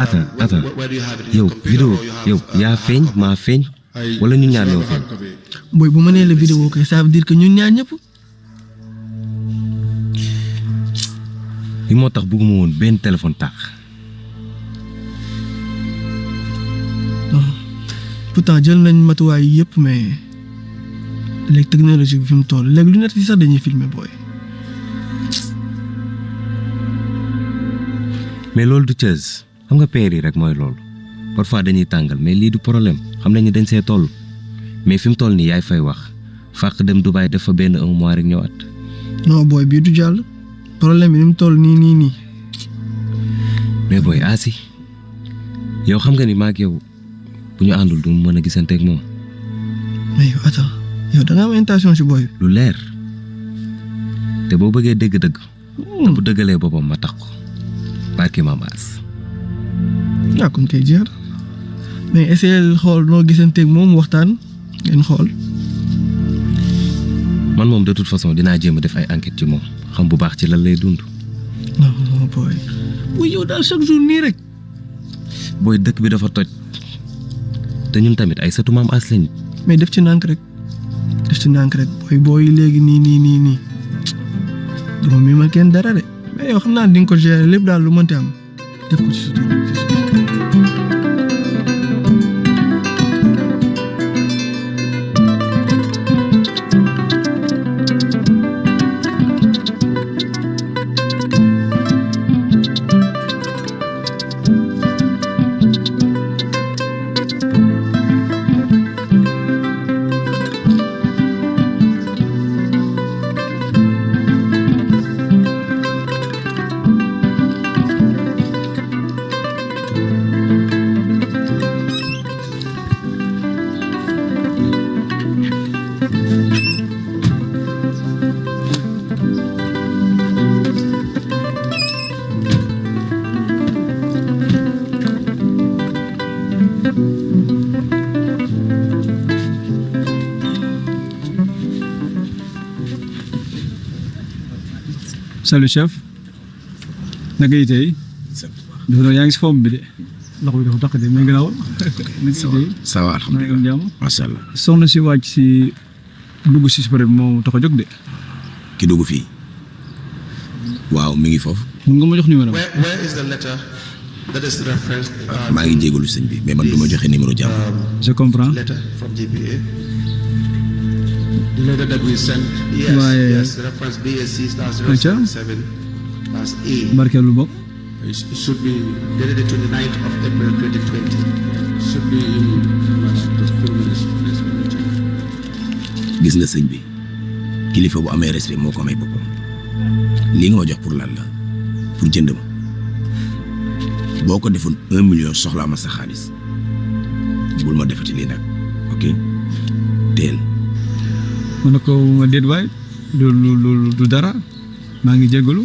attends yow vidéo yow yaa feeñ maa feeñ wala ñun ñaar ñoo feeñ. boy bu ma nee la vidéo kay ça veut dire que ñun ñaar ñëpp. li moo tax bëgguma woon benn téléphone tàq. pourtant jël nañ matuwaay yëpp mais léegi technologie bi fi mu toll léegi lunette yi sax dañuy filmer booy. mais loolu du Thiès xam nga père yi rek mooy loolu parfois dañuy tàngal mais lii du problème xam nañu dañ see toll mais fi mu toll nii yaay fay wax fàq dem Dubaï def fa benn 1 mois rek ñëwaat. non booy bii du jàll problème bi ni mu toll nii. mais booy Asi yow xam nga ni maag yow bu ñu àndul du mën a gisante ak moom. mais yow attends yow da nga am intention ci booy. lu leer te boo bëggee dëgg-dëgg. te bu dëggalee boppam ma tax ko barki Mame As. ah kon kay jeex mais essayer xool noo gisanteeg moom waxtaan ngeen xool. man moom de toute façon dinaa jéem a def ay enquête ci moom xam bu baax ci lan lay dund. non booy. bu yow daal chaque jour nii rek. booy dëkk bi dafa toj te ñun tamit ay sëtu Mame As lañ. mais def ci nànk rek booy léegi nii duma mi ma kenn dara de mais yow xam naa di nga ko gérer lépp daal lu mënti am def ko ci sutura. Salut chef naka yi tey dafa yaa ngi si forme bi de loxo bi dafa tax de mais gënaaw ça va alhamdulilah macha allah. soxna si wàcc si dugg si super bi moo tax a jóg de. ki dugg fii waaw mi ngi foofu. mun nga ma jox numéro. Where is the letter that is referenced? maa ngi jégalu sëñ bi mais man du ma joxe numéro jàmm. je comprends. Letter from GPA. The letter that we sent. Yes, yes. The reference BSC/077/A. barkeelu bokk. It should be dated the 29th of April 2020. It should be in the full ministry. gis nga sëñ bi kilifa bu amee respect moo ko may boppam lii nga ma jox pour lan la pour jënd ma boo ko defoon 1 million soxlaa ma sa xaalis bul ma defati lii nag ok teel. ma ne ko ma déet waay du dara maa ngi jégalu.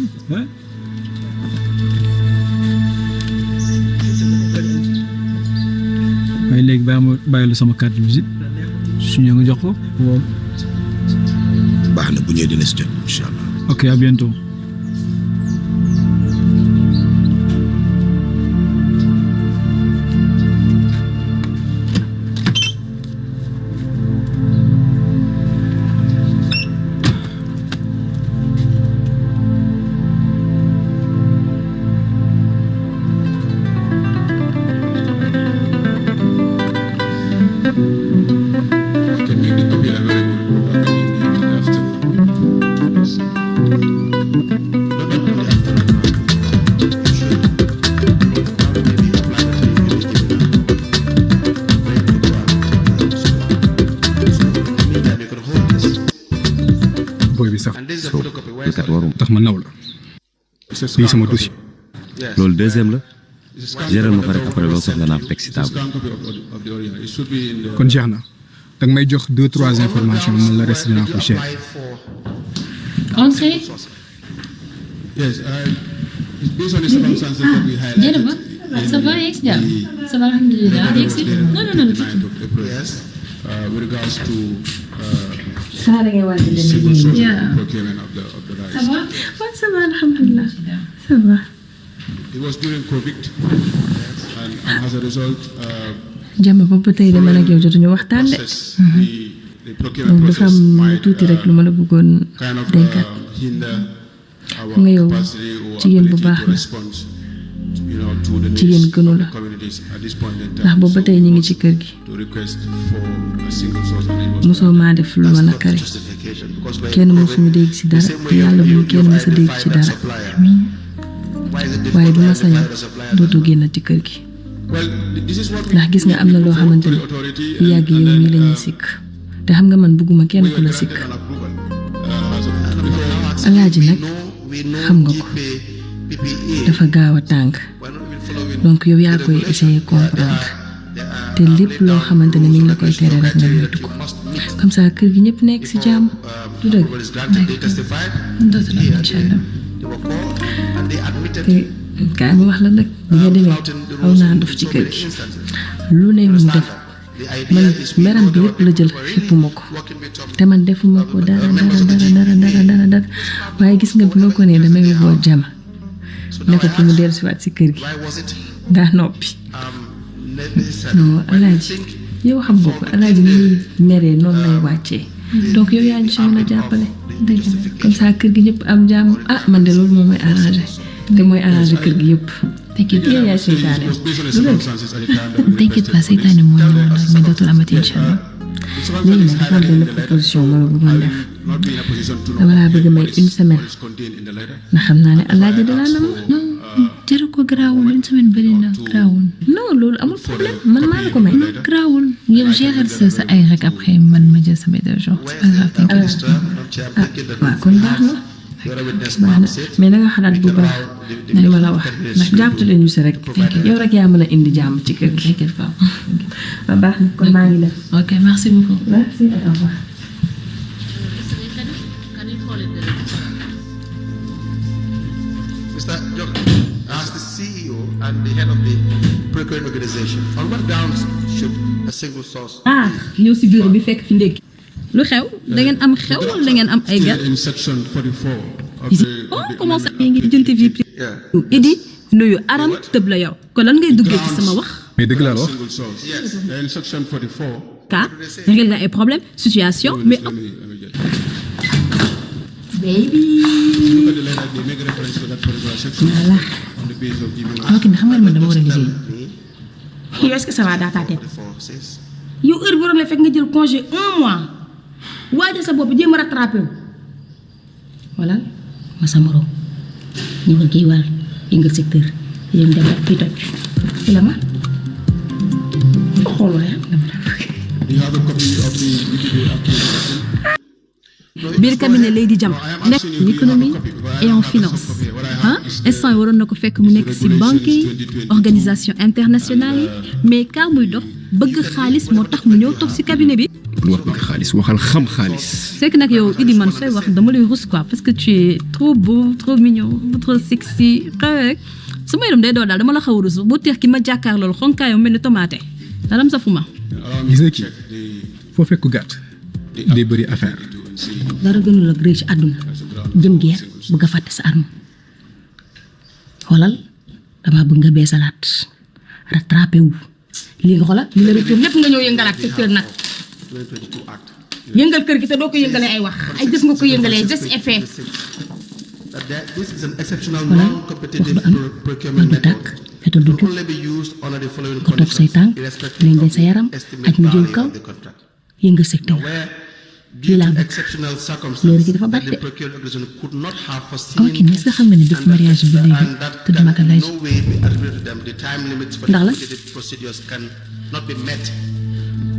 waaye léegi bàyyi la sama carte de visite su ñëwee nga jox ko. baax na bu ñëwee dina si jot incha allah. ok à bientôt. tax ma naw la lii sama dossier. loolu deuxième la géral ma ko rek après loo soxla naa ko teg si table. kon jeex na danga may jox 2-3 informations man la reste dinaa ko gérer. Entrez. Yes, based on the circumstances that we highlighted. Ça va, yegg si jàmm. Ça va, alhamdulilah. Yegg si. Non. Yes, with regards to Yeah. procurement of the rice. Ça va? Ouais, ça va, alhamdulilah. Ça va. It was during COVID. Yes. And as a result, jàmm boobu tey de man ak yow jotuñu waxtaan de. the procurement dafa process am might tuuti rek lu ma la bëggoon kind of dénkaat. hinder our Nga yow capacity or jigéen bu ability baax to la. respond, to the Jigéen needs gënu of la. the communities at this point in ndax time. boobu ba tey ñu ngi ci kër gi. To request for a single source of reimbursement. mosoo maa def lu ma nakari kenn mosuñu dégg ci dara te yàlla bu kenn mës a dégg ci dara waaye bu ma sañoon dootoo génn ci kër gi ndax gis nga am na loo xamante ne bu yàgg yow mii lañuy sikk te xam nga man bëgguma kenn ku la sikk alaaji nag xam nga ko dafa gaaw a tàng donc yow yaa koy essayer comprendre te lépp loo xamante ne mi ngi la koy tere rek nga moytu ko comme ça kër gi ñëpp nekk ci jàmm du dëgg dootul am incha allah. te kaay ma wax la nag bi nga demee xaw naa dof ci kër gi lu ne mu def man meram bi yëpp la jël xippuma ko te man defuma ko dara waaye gis nga bi ma ko nee damay woo jama ne ko pour mu dellusiwaat ci kër gi daa noppi non alaaji yow xam nga ko alaaji ni muy meree noonu lay wàccee donc yow yaa ñu si mën a jàppale comme ça kër gi ñëpp am jàmm ah man de loolu moom mooy arrangé te mooy arrangé kër gi yëpp yow yaay seytaane T'inquiète pas seytaane moo ñëwoon rek mais dootul amati incha allah. léegi nag dafa am benn proposition ma la bëggoon def dama laa bëgg may une semaine ndax xam naa ne alaaji danaa nam non jëru ko garaawul une semaine bëri na garaawul. non loolu amul problème man maa la ko may garaawul yow gérer sa ay rek après man ma jël samay 2 jours c'est pas grave t'inquiète. waaw kon baax na mais na nga xalaat bu baax li ma la wax ndax jàppale ñu si rek yow rek yaa mën a indi jàmm ci kër gi T'inquiète pas. waaw baax na kon maa ngi def ok merci beaucoup. merci au revoir. Mr. Jok, as the CEO and the head of the procuring organization, on what grounds should a single source ah ñëw si bureau bi fekk fi ndékki lu xew da ngeen am xew wala da ngeen am ay gan in section 44 of oh comment ça ngi jënte vie privée Idi nuyu aram tëb la yow kon lan ngay duggee ci sama wax mais dëgg laa la wax. single source. Yes, in section 44. cas régler ay problème situation mais Let me get baby look at the letter, they make reference to that particular section voilà on the basis of giving ok xam nga man dama war a liggéey. yow est-ce que ça va dans ta tête 44 says. yow heure bu doon la fekk nga jël congé 1 mois waajal sa bopp jéem a rattrapé wu voilà ma sa morom ñëwal kii wàll yëngal secteur yëngal dem fii toj fi la ma xool waaye Do you have a copy of the EPD application? biir cabinet Lady Jam nekk en économie et en finance ah instant yi waroon na ko fekk mu nekk ci banque yi organisation internationale yi mais kaa muy dox bëgg xaalis moo tax mu ñëw toog ci cabinet bi. lu wax bëgg xaalis waxal xam xaalis. c'est que nag yow Idi man sooy wax dama lay rus quoi parce que tu es trop beau trop mignon trop sexy rek su ma yaram day doon daal dama la xaw a rus bu teex ki ma jàkkaar loolu xonkaayam mel ni tomate dalam safuma. gis nga kii foo fekk ko gàtt day bëri affaire. dara gënul la rëy ci àdduna jëm geer bëgg a fàtte sa arme xoolal dama bëgg nga beesalaat rattrapé wu lii nga xoolal li la retour lépp nga ñëw yëngalaat secteur nag yëngal kër gi te doo ko yëngalee ay wax ay jëf nga ko yëngalee just effet This is an exceptional voilà non-competitive wax du am procurement du tàkk method. fetal du Will jug only be used under the following nga toog say conditions, tànk irrespective lañ of sa yaram the aj estimated mu jëm value kaw of the contract. yëngal secteur Where, lii due laa to bëgg exceptional léegi circumstances dafa that bari the de procuring organization could not have ok foreseen, mais est-ce que xam nga ne depuis mariage bi léegi and that tudd can ma ko in lay no way be attributed to them, the time limits for the Ndax la? completed procedures can not be met.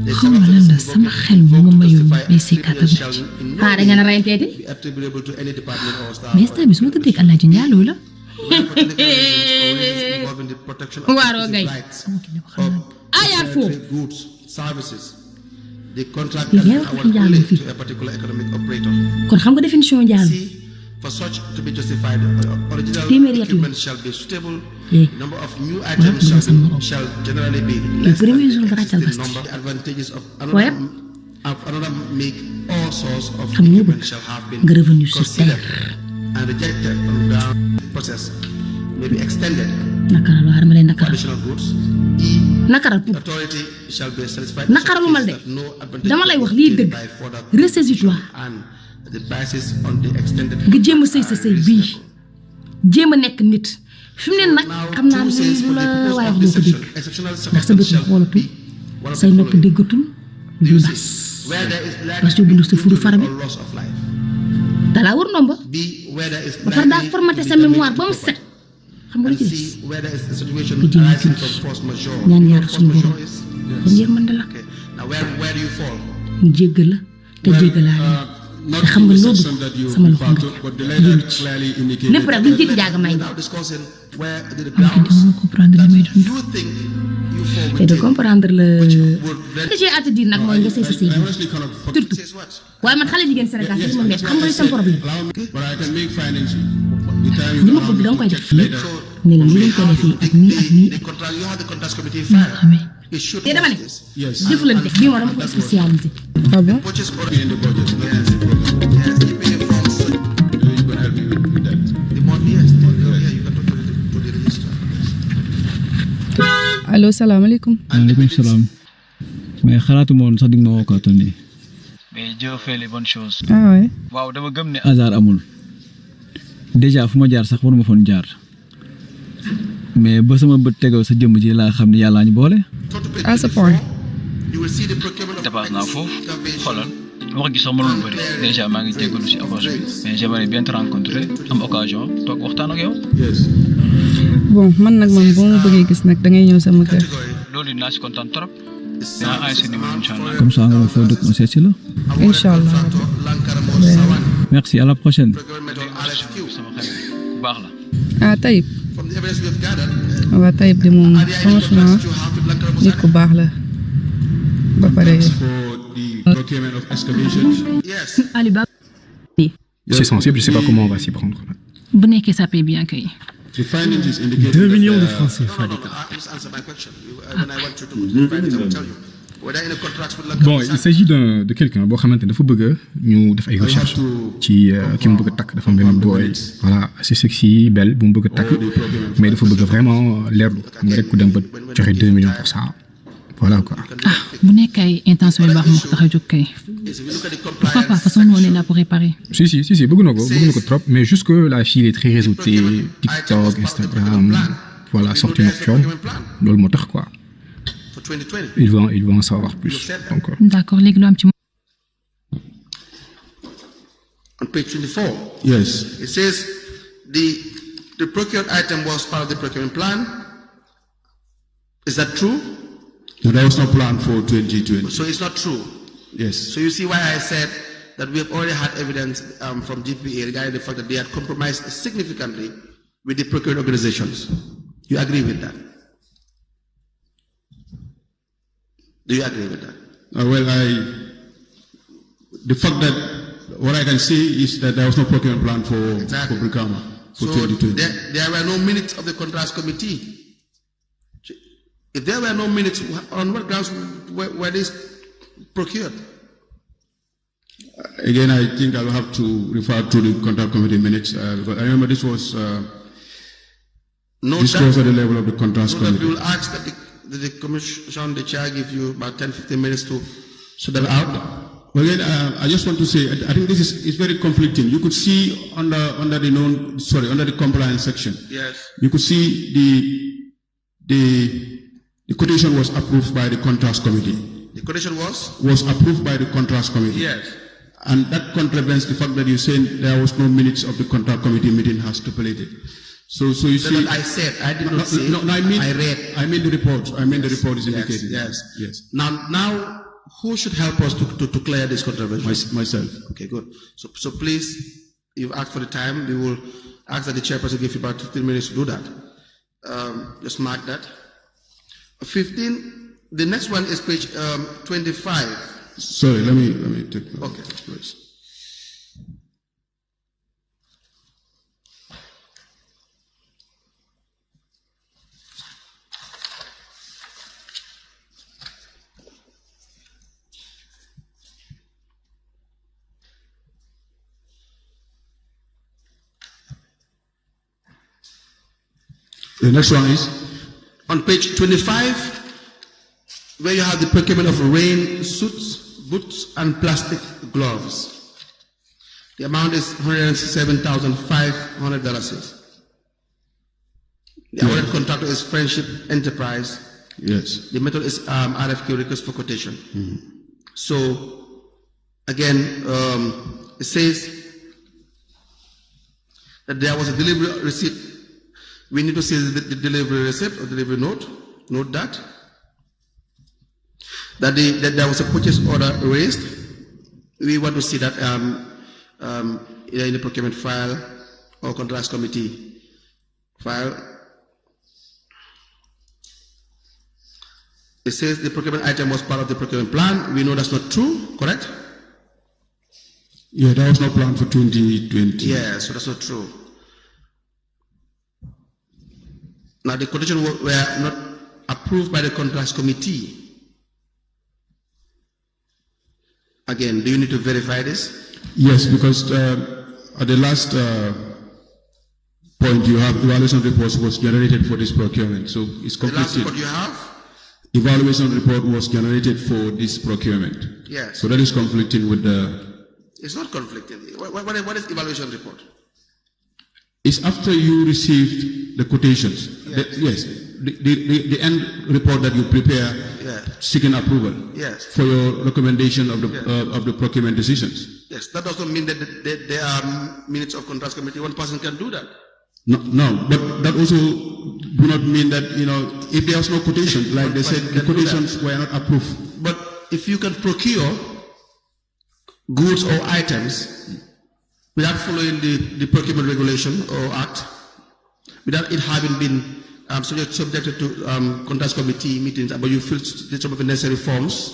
The xaw ma lan la sama xel bi ma mayul may si kàttan shall in no ah da ngeen a reyanteeti be attributable to any department or staff. mais instant bi su ma tëddee ak Alaaji njaaloo la. Involving the protection of Waaroo gay. rights ah yaa foofu of goods, services. The contract Li can ngay be wax awarded njaaloo only fii. to a particular economic operator. kon xam nga définition njaalo C. For such to be justified, original Téeméeri at equipment shall be suitable. Eh. Number of new items dama sa morom. shall generally be Le less than premier the jour nga ràccal existing basti. number. The advantages of Ouais. another make all sorts of xam nga ñu equipment bëgg shall have been nga revenu sur considered terre and rejected on ground process may be extended naka la loo xam ne for naka la additional goods nakaral pour authority shall be satisfied. nakaralumal de dama lay wax lii dëgg ressaisis-toi And the basis on the extended nga jéem a sëy sa sëy bii jéem a nekk nit fi mu ne nag xam naa lu la waaye wax doo ko dégg ndax sa bët yi xoolatul say nopp déggatul lu bas parce que bundu sa furu fara bi dalaa war ndomba ba pare daa formaté sa mémoire ba mu set xam nga lu ci des nga jéem a julli ñaan yàlla suñu borom ba yërmande la mu jéggal la te jéggalaa te xam nga loo dugg sama loxo nga génn ci lépp rek duñ jéggi jaaga may nga am ki dama comprendre li may dund te de comprendre le que j'ai à te dire nag mooy nga sëy sa sëy bi surtout waaye man xale jigéen Sénégal si ma metti xam nga li sama problème li ma bëgg danga koy def fii ne la li leen koy defee ak nii ak nii maa xamee te dama ne jëflante bii moo dama ko spécialisé Ah bon? allo salaamaaleykum. maaleykum salaam. mais xalaatuma woon sax di nga ma wokkaatal nii. mais Dieu fait les bonnes choses. ah ouais. waaw dama gëm ne hasard amul. déjà fu ma jaar sax waruma foon jaar. mais ba sama bët tegoo sa jëmm ji laa xam ne yàllaa ñu boole. à ce point. dépasse naa foofu xoolal wax gi sax mënul bëri déjà maa ngi jégalu si approche bi mais j'aimerais bien te rencontrer am occasion toog waxtaan ak yow. bon man nag moom boo ma bëggee gis nag da ngay ñëw sama kër. loolu dinaa si kontaan trop dinaa envoyé sa numéro incha allah. comme ça nga ma foo dëkk ma seet si la. incha allah. merci à la prochaine. sama xarit bu baax la. ah Taïb. waaw Taïb de moom franchement nit ku baax la ba pare. Ali Ba. C'est sensible, je sais pas comment on va s'y prendre. bu nekkee ça paye bien kay 2 millions de francs CFA d'état. Bon, il s'agit de quelqu'un boo xamante ne dafa bëgg ñu def ay recherche ci ki mu bëgg a takk dafa benn boy voilà c'est sexy belle bu mu bëgg a takk mais dafa bëgg vraiment leerlu xam nga rek ku dem ba joxe 2 millions pour ça voilà quoi. ah bu nekk ay intention yu baax moo ko tax a jóg kay pourquoi pas façon nous on est là pour réparer. si bëgg na ko trop mais juste que la fille est très réseautée TikTok Instagram voilà sortie nocturne loolu moo tax quoi. Il va en savoir plus. Donc, d'accord léegi lu am ci. On page 24. Yes. It says the procured item was part of the procurement plan. Is that true? No, that was not planned for 2020. So it's not true. Yes. So you see why I said that we have already had evidence from GPA regarding the fact that they had compromised significantly with the procured organizations. You agree with that? Do you agree with that? Well, the fact that what I can say is that there was no procurement plan for Brikama for 2020. There were no minutes of the contracts committee. If there were no minutes, on what grounds were these procured? Again, I think I will have to refer to the contract committee minutes because I remember this was disclosed at the level of the contracts committee. We will ask that the commission, the chair, give you about 10-15 minutes to sort that out. Well, again, I just want to say, I think this is very conflicting. You could see under the compliance section. Yes. You could see the quotation was approved by the contracts committee. The quotation was approved by the contracts committee. Yes. And that contravenes the fact that you said there was no minutes of the contract committee meeting has stipulated. So you see. What I said, I did not say. No, I read. I mean the report. The report is indicated. Yes. Now, who should help us to clear this contravention? Myself. Okay, good. So please, you've asked for the time. We will ask that the chairperson give you about 15 minutes to do that. Just mark that. 15. The next one is page 25. Sorry, let me take that. Okay, please. The next one is on page 25. where you have the procurement of rain suits, boots, and plastic gloves. The amount is $107,500. The awarded contractor is Friendship Enterprise. Yes. The method is RFQ, request for quotation. So, again, it says that there was a delivery receipt. We need to see the delivery receipt or delivery note. Note that. That there was a purchase order raised. We want to see that either in the procurement file or contracts committee file. It says the procurement item was part of the procurement plan. We know that's not true, correct? Yeah, that was not planned for 2020. Yeah, so that's not true. Now the quotation were not approved by the contracts committee. Again, do you need to verify this? Yes, because at the last point you have evaluation reports was generated for this procurement, so it's The last conflicted. report you have? Evaluation report was generated for this procurement. Yes. So that is conflicting with the. It's not conflicting. What is evaluation report? It's after you received the quotations. Yes. The end report that you prepare, seeking approval. Yes. For your recommendation of the procurement decisions. Yes, that doesn't mean that there are minutes of contracts committee. One person can do that. No, but that also do not mean that, if there's no quotation, like they said, the quotations were not approved. But if you can procure goods or items without following the procurement regulation or act, without it having been subjected to contracts committee meetings, but you fill some of the necessary forms,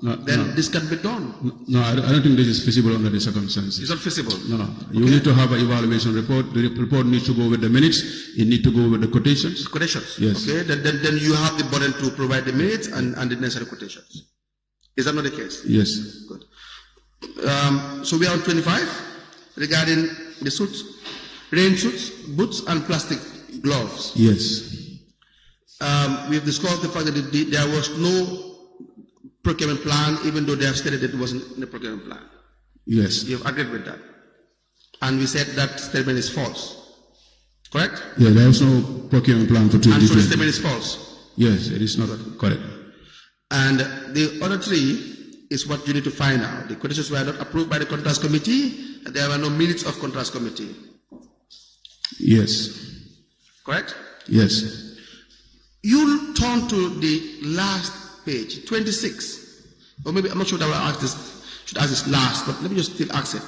then this can be done. No, I don't think this is feasible under the circumstances. It's not feasible. No. You need to have an evaluation report. The report needs to go with the minutes. It needs to go with the quotations. Quotations. Yes. Okay. Then you have the burden to provide the minutes and the necessary quotations. Is that not the case? Yes. Good. So we are on 25 regarding the suits, rain suits, boots, and plastic gloves. Yes. We have discussed the fact that there was no procurement plan, even though they have stated that it wasn't in the procurement plan. Yes. You have agreed with that. And we said that statement is false. Correct? Yeah, there was no procurement plan for And so the 2020. statement is false. Yes, it is not correct. And the other three is what you need to find out. The quotations were not approved by the contracts committee, and there were no minutes of contracts committee. Yes. Correct? Yes. You turn to the last page, 26. Or maybe, I'm not sure that I will ask this, should ask this last, but let me just still ask it.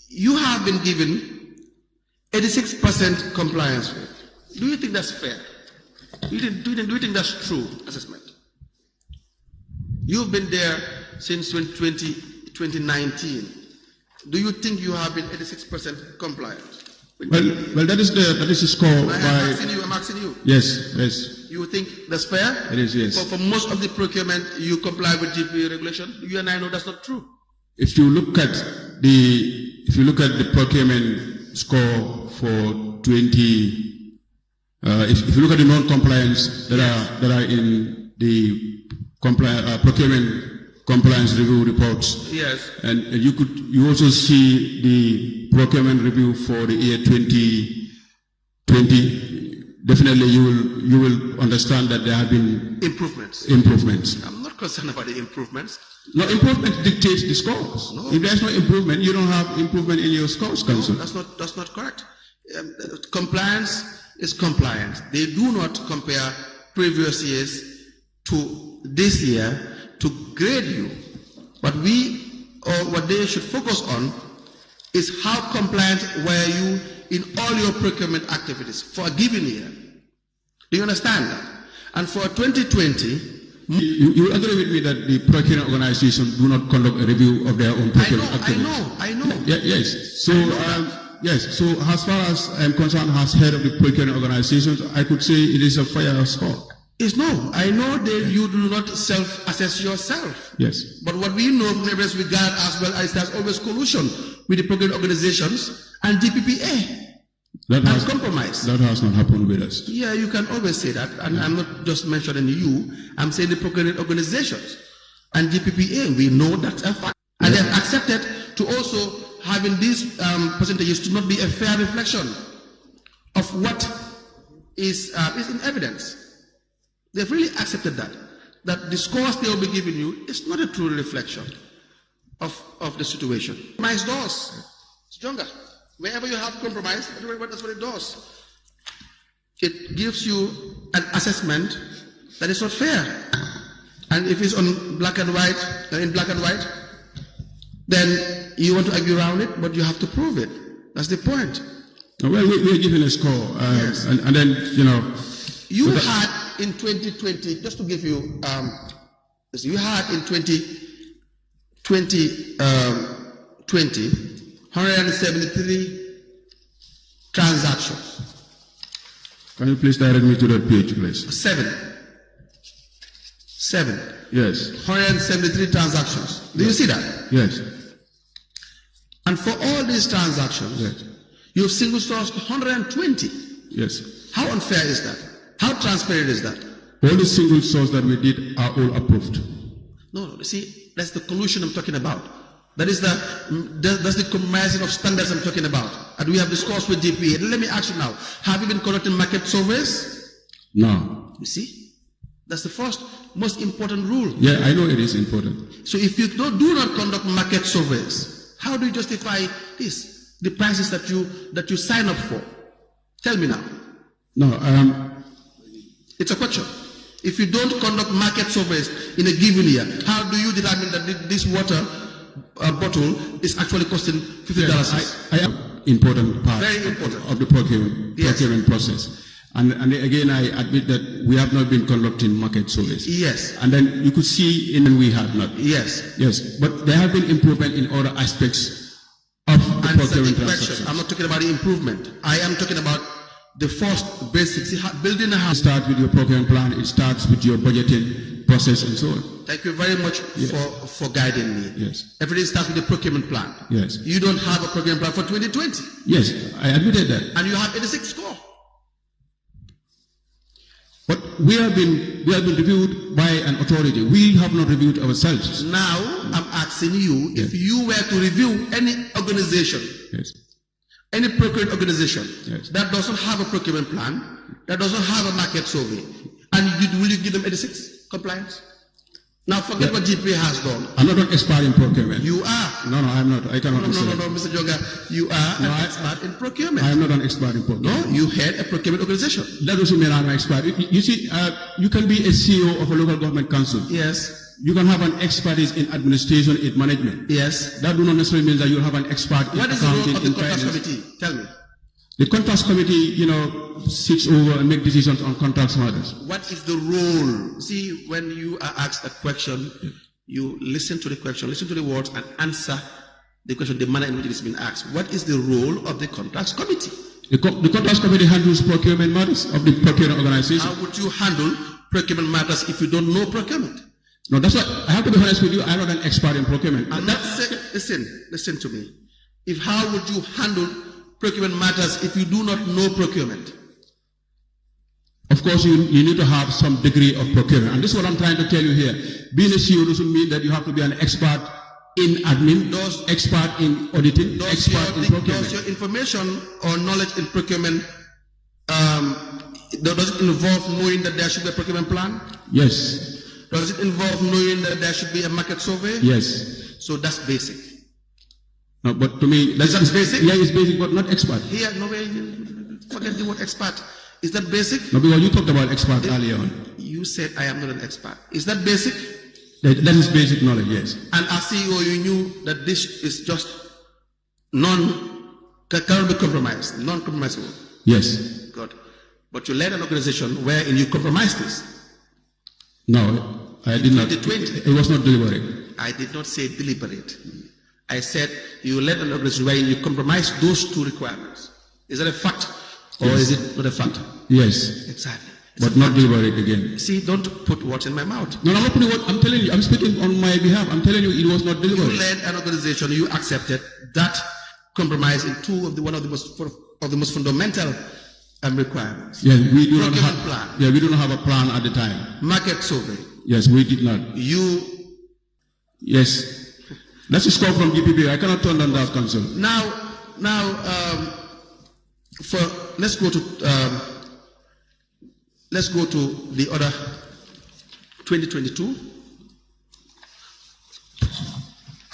You have been given 86% compliance rate. Do you think that's fair? Do you think that's true assessment? You've been there since 2019. Do you think you have been 86% compliant? Well, that is the score I'm asking you. Yes. You think that's fair? It is, yes. For most of the procurement, you comply with GPA regulation. You and I know that's not true. If you look at the procurement score for 20, if you look at the non-compliance that are in the procurement compliance review reports, yes, and you also see the procurement review for the year 2020. Definitely, you will understand that there have been improvements. I'm not concerned about the improvements. No, improvement dictates the scores. No. If there's no improvement, you don't have improvement in your scores, Council. No, that's not correct. Compliance is compliance. They do not compare previous years to this year to grade you. What they should focus on is how compliant were you in all your procurement activities for a given year. Do you understand that? And for 2020, you agree with me that the procurement organizations do not conduct a review of their own procurement activities? I know. Yes. So yes. So as far as I'm concerned, as head of the procurement organizations, I could say it is a fair score. I know that you do not self-assess yourself. Yes. But what we know from evidence we got as well is there's always collusion with the procurement organizations and GPPA. and compromise. That has not happened with us. Yeah, you can always say that. And I'm not just mentioning you, I'm saying the procurement organizations and GPPA. We know that's a fact. And they have accepted to also having these percentages to not be a fair reflection of what is in evidence. They've really accepted that the scores they will be giving you is not a true reflection of the situation. Compromise does. Stronger. Wherever you have compromise, that's what it does. It gives you an assessment that is not fair. And if it's on black and white, in black and white, then you want to argue around it, but you have to prove it. That's the point. Well, we're given a score, yes. and then, You had in 2020, just to give you, you had in 2020, 173 transactions. Can you please direct me to that page, please? Seven. Yes. 173 transactions. Do you see that? Yes. And for all these transactions, yes. You've single sourced 120. Yes. How unfair is that? How transparent is that? All the single source that we did are all approved. No, see, that's the collusion I'm talking about. That's the compromising of standards I'm talking about. And we have discussed with GPA. Let me ask you now, have you been conducting market surveys? No. You see? That's the first most important rule. Yeah, I know it is important. So if you do not conduct market surveys, how do you justify this? The prices that you sign up for? Tell me now. No, it's a question. If you don't conduct market surveys in a given year, how do you determine that this water bottle is actually costing $50? Yes, I am important part Very important. of the procurement process. And again, I admit that we have not been conducting market surveys. Yes. And then you could see we have not. Yes. Yes. But there have been improvement in other aspects of the procurement transactions. I'm not talking about the improvement. I am talking about the first basics. Building a house. Start with your procurement plan. It starts with your budgeting process and so on. Thank you very much for guiding me. Yes. Everything starts with the procurement plan. Yes. You don't have a procurement plan for 2020. Yes, I admitted that. And you have 86 score. But we have been reviewed by an authority. We have not reviewed ourselves. Now I'm asking you, if you were to review any organization, any procurement organization that doesn't have a procurement plan, that doesn't have a market survey, and will you give them 86 compliance? Now forget what GPA has done. I'm not an expert in procurement. You are. No, I'm not. I cannot say No, Mr. Joga, you are an expert in procurement. I am not an expert in procurement. No, you head a procurement organization. That doesn't mean I'm an expert. You see, you can be a CEO of a local government council. Yes. You can have an expertise in administration, in management. Yes. That do not necessarily mean that you have an expert in accounting, in finance. What is the role of the contracts committee? Tell me. The contracts committee, sits over and make decisions on contracts matters. What is the role? See, when you are asked a question, you listen to the question, listen to the words, and answer the question, the manner in which it is being asked. What is the role of the contracts committee? The contracts committee handles procurement matters of the procurement organization. How would you handle procurement matters if you don't know procurement? No, that's what I have to be honest with you. I'm not an expert in procurement. And listen to me. How would you handle procurement matters if you do not know procurement? Of course, you need to have some degree of procurement. And this is what I'm trying to tell you here. Being a CEO doesn't mean that you have to be an expert in admin, expert in auditing, expert in procurement. Does your information or knowledge in procurement, does it involve knowing that there should be a procurement plan? Yes. Does it involve knowing that there should be a market survey? Yes. So that's basic. No, but to me, that's basic. Yeah, it's basic, but not expert. Here, no way. Forget the word expert. Is that basic? No, because you talked about expert earlier on. You said I am not an expert. Is that basic? That is basic knowledge, yes. And as CEO, you knew that this is just cannot be compromised, non-compromisable. Yes. Good. But you led an organization wherein you compromised this. No, I did not. 2020. It was not deliberate. I did not say deliberate. I said you led an organization wherein you compromised those two requirements. Is that a fact? Or is it not a fact? Yes. Exactly. But not deliberate again. See, don't put words in my mouth. No, I'm not putting words. I'm telling you. I'm speaking on my behalf. I'm telling you it was not deliberate. You led an organization. You accepted that compromise in one of the most of the most fundamental requirements. Yes, we do not Procurement have. plan. Yeah, we do not have a plan at the time. Market survey. Yes, we did not. Yes, that's a score from GPP. I cannot turn down that, Council. Now, let's go to the other 2022.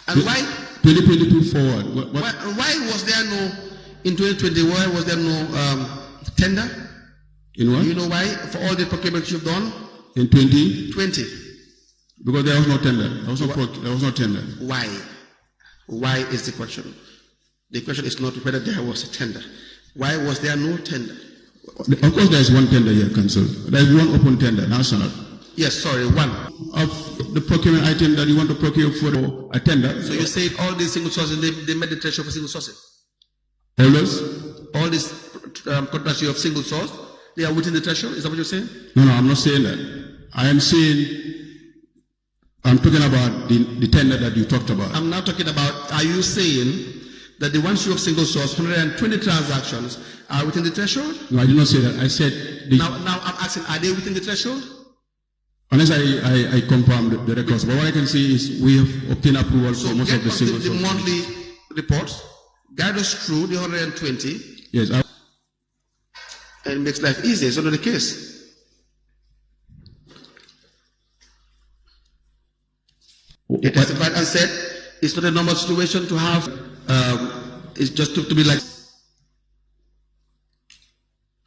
And why 2022 forward? Why was there no in 2020? Why was there no tender? In what? You know why? For all the procurement you've done in 2020. Because there was no tender. There was no tender. Why? Why is the question? The question is not whether there was a tender. Why was there no tender? Of course, there is one tender here, Council. There is one open tender, national. Yes, sorry, one. Of the procurement item that you want to procure for a tender. So you say all these single sources, they met the threshold for single sourcing? Always? All these contracts you have single source, they are within the threshold? Is that what you're saying? No, I'm not saying that. I'm talking about the tender that you talked about. I'm now talking about, are you saying that the ones you have single source, 120 transactions, are within the threshold? No, I did not say that. I said... Now I'm asking, are they within the threshold? Unless I confirm the records. But what I can say is we have obtained approval for most of the single sources. So get the monthly reports, guide us through the 120. Yes. And it makes life easier. It's not the case. They testified and said it's not a normal situation to have, it's just to be like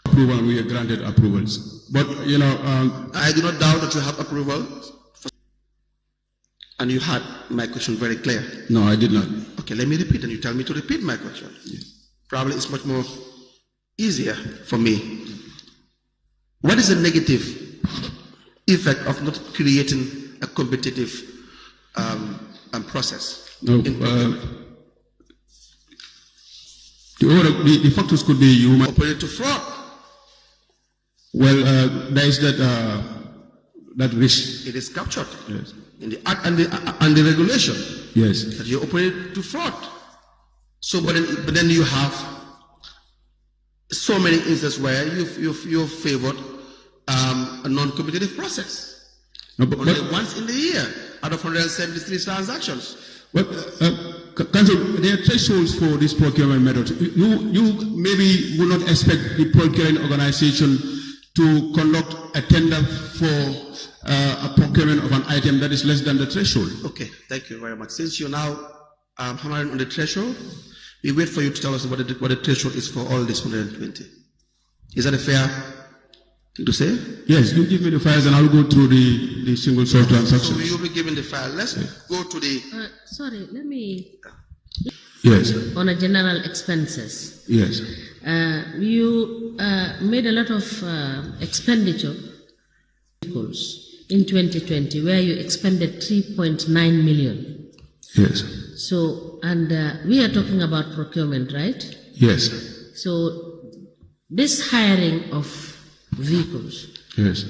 approval, and we are granted approvals. But I do not doubt that you have approval, and you had my question very clear. No, I did not. Okay, let me repeat, and you tell me to repeat my question. Yes. Probably it's much more easier for me. What is the negative effect of not creating a competitive process? No, the factors could be you might operate to fraud. Well, there is that risk. It is captured. Yes. In the act and the regulation. Yes. That you operate to fraud. So, but then you have so many instances where you've favored a non-competitive process. No, but once in the year out of 173 transactions. Well, Council, there are thresholds for this procurement method. You maybe would not expect the procuring organization to conduct a tender for a procurement of an item that is less than the threshold. Okay, thank you very much. Since you're now hammering on the threshold, we wait for you to tell us what the threshold is for all this 120. Is that a fair thing to say? Yes, you give me the files and I'll go through the single source transactions. So you'll be given the file. Let's go to the... Sorry, let me... Yes. On a general expenses. Yes. You made a lot of expenditure in 2020 where you expended 3.9 million. Yes. So, and we are talking about procurement, right? Yes. So, this hiring of vehicles. Yes.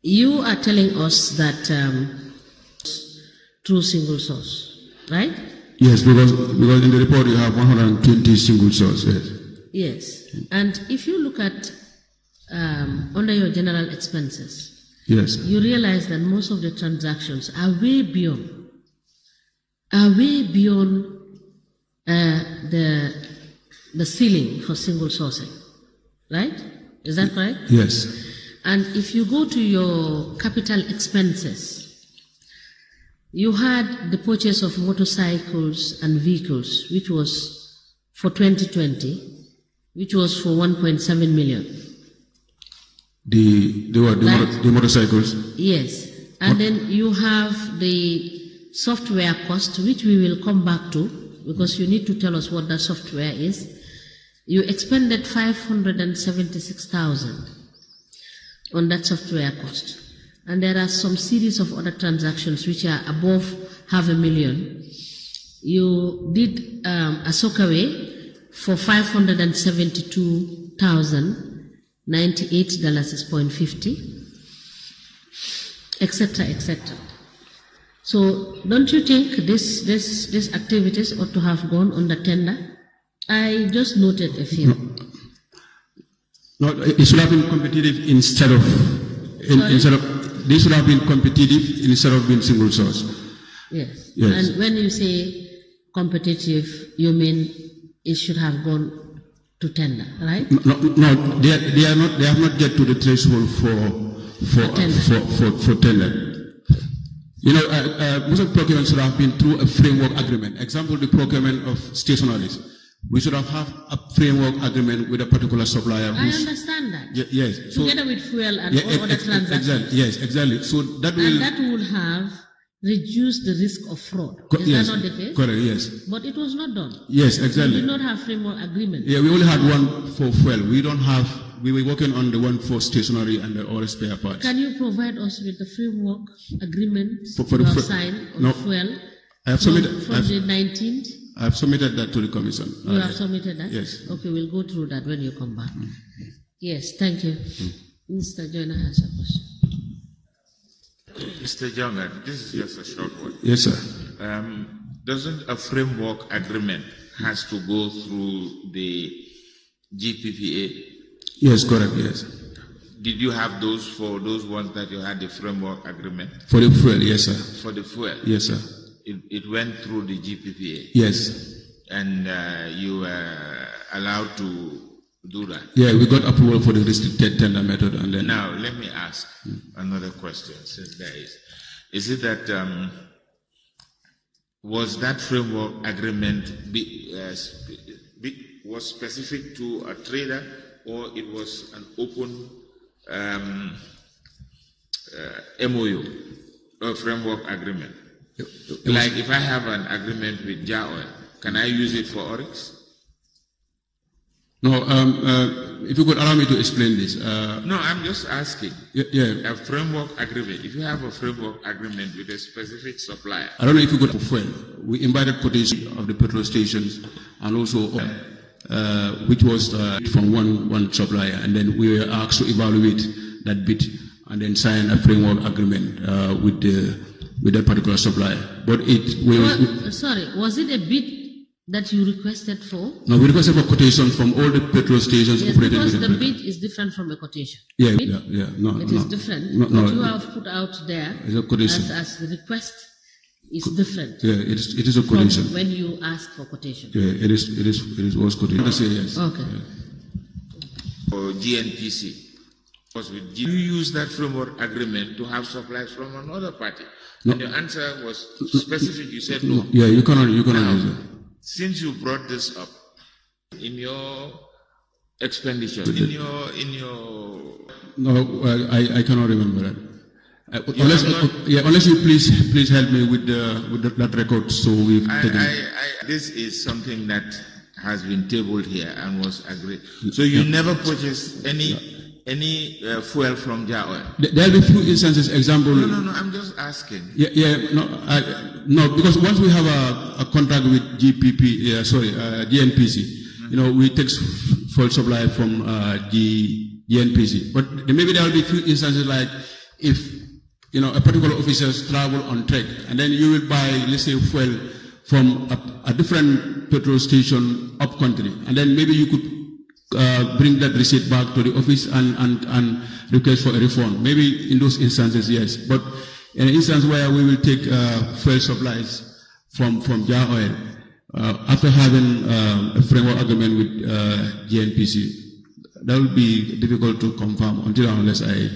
You are telling us that through single source, right? Yes, because in the report you have 120 single source. Yes. Yes, and if you look at under your general expenses, yes, you realize that most of the transactions are way beyond the ceiling for single sourcing, right? Is that correct? Yes. And if you go to your capital expenses, you had the purchase of motorcycles and vehicles, which was for 2020, which was for 1.7 million. The motorcycles? Yes. And then you have the software cost, which we will come back to, because you need to tell us what that software is. You expended 576,000 on that software cost. And there are some series of other transactions which are above $500,000. You did a sockaway for $572,098.50, etc., etc. So, don't you think these activities ought to have gone on the tender I just noted a few. No, it should have been competitive instead of this should have been competitive instead of being single source. Yes. Yes. And when you say competitive, you mean it should have gone to tender, right? No, they are not. They have not get to the threshold for tender. You know, most of procurement should have been through a framework agreement. Example, the procurement of stationaries. We should have a framework agreement with a particular supplier. I understand that. Yes. Together with fuel and all other transactions. Exactly. Yes, exactly. So that would have reduced the risk of fraud. Is that not the case? Correct. Yes. But it was not done. Yes, exactly. We did not have framework agreement. Yeah, we only had one for fuel. We don't have. We were working on the one for stationery and the other spare parts. Can you provide us with the framework agreement for the sign on fuel? I have submitted. For the 19th. I have submitted that to the Commission. You have submitted that? Yes. Okay, we'll go through that when you come back. Yes, thank you. Mr. Joyner has a question. Mr. Jonga, this is just a short one. Yes, sir. Doesn't a framework agreement has to go through the GPPA? Yes, correct, yes. Did you have those for those ones that you had the framework agreement? For the fuel, yes, sir. For the fuel? Yes, sir. It went through the GPPA? Yes. And you were allowed to do that? Yeah, we got approval for the restricted tender method. And then. Now, let me ask another question, since there is it that, was that framework agreement was specific to a trader, or it was an open MOU, or framework agreement? Like if I have an agreement with Jaoil, can I use it for Oryx? No, if you could allow me to explain this. No, I'm just asking. Yeah. A framework agreement. If you have a framework agreement with a specific supplier. I don't know if you could fuel. We invited quotation of the petrol stations and also which was from one supplier, and then we were asked to evaluate that bid and then sign a framework agreement with that particular supplier. But sorry, was it a bid that you requested for? No, we requested for quotation from all the petrol stations operated. Because the bid is different from a quotation. Yeah, bid, No, it is different. No, what you have put out there as the request is different. Yeah, it is a quotation. From when you ask for quotation. Yeah, it was quotation. Yes. Okay. For GNPC. You use that framework agreement to have supplies from another party. No. And your answer was specific. You said no. Yeah, you cannot use it. Since you brought this up in your expenditure, in your. No, I cannot remember that. Unless you please help me with that record, so we've taken. This is something that has been tabled here and was agreed. So you never purchased any fuel from Jaoil? There'll be few instances. Example. No. I'm just asking. No, because once we have a contract with GNPC, we take fuel supply from GNPC. But maybe there will be few instances like if a particular officers travel on track, and then you will buy, let's say, fuel from a different petrol station up country, and then maybe you could bring that receipt back to the office and request for a refund. Maybe in those instances, yes. But in an instance where we will take fuel supplies from Jaoil, after having a framework agreement with GNPC, that will be difficult to confirm unless I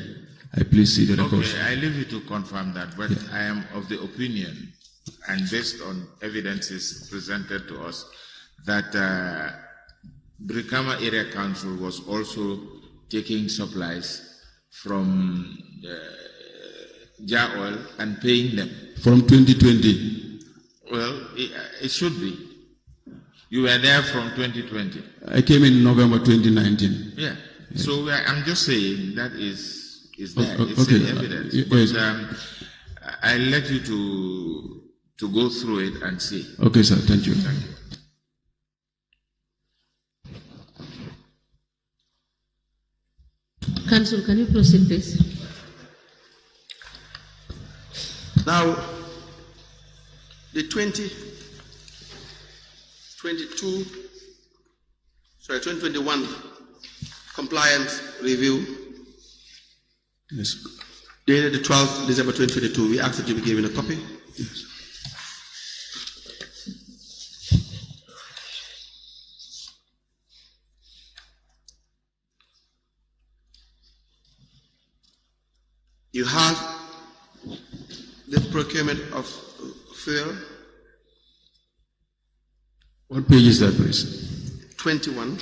please see the records. Okay, I leave you to confirm that, but I am of the opinion, and based on evidences presented to us, that Brikama Area Council was also taking supplies from Jaoil and paying them. From 2020? Well, it should be. You were there from 2020. I came in November 2019. Yeah. So I'm just saying that is there. It's in evidence. But I'll let you to go through it and see. Okay, sir. Thank you. Thank you. Council, can you proceed, please? Now, the 2022 Sorry, 2021 compliance review. Yes. Dated the 12th December 2022. We ask that you be given a copy. Yes. You have the procurement of fuel. What page is that, please? 21.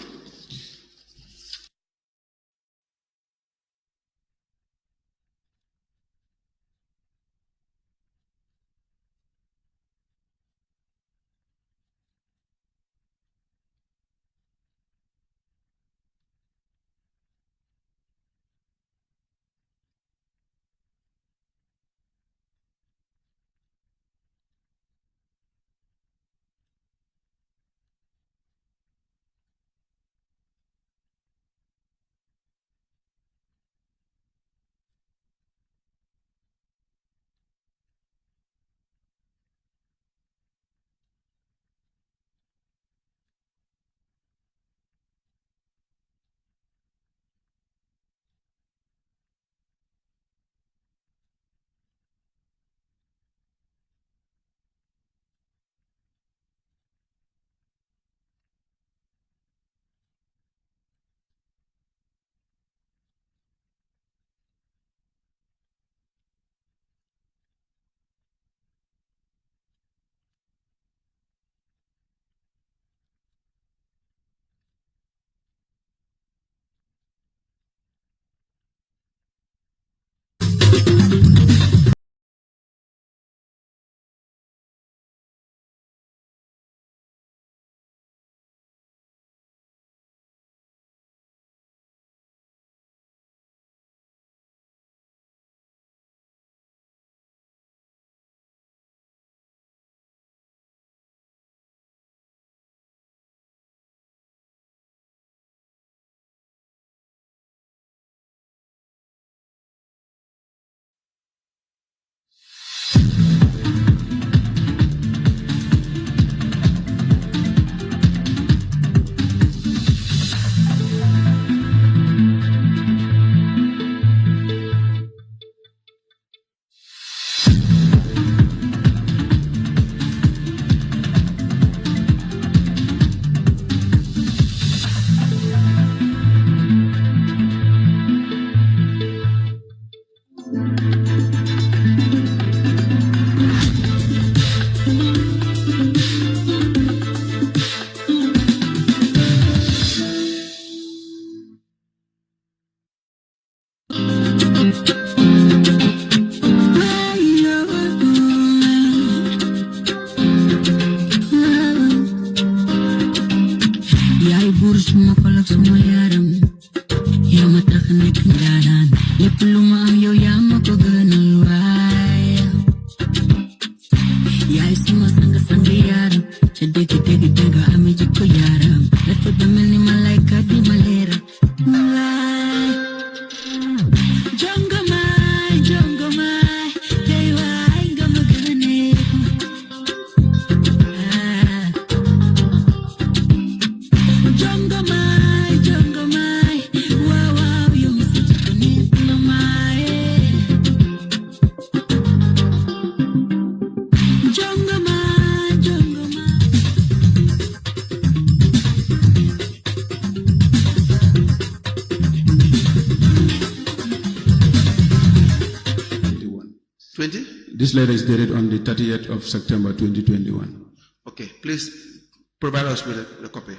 This letter is dated on the 30th of September 2021. Okay, please provide us with a copy.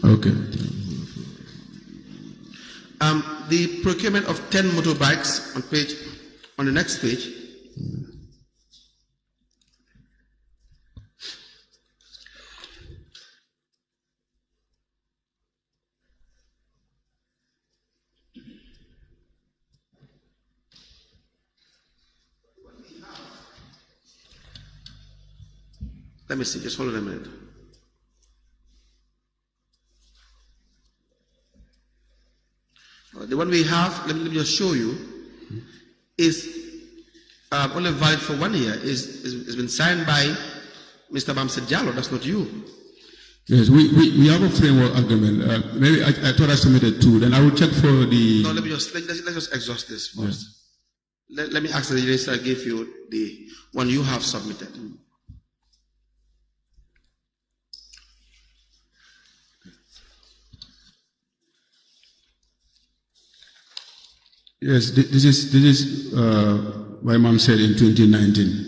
Okay. The procurement of 10 motorbikes on the next page. Let me see, just hold on a minute. The one we have, let me just show you, is only valid for 1 year. It's been signed by Mr. Bamset Jallo, that's not you. Yes, we have a framework agreement. Maybe I thought I submitted two. Then I will check for the. No, let's just exhaust this first. Yeah. Let me ask the list I gave you the one you have submitted. Yes, this is what Mom said in 2019.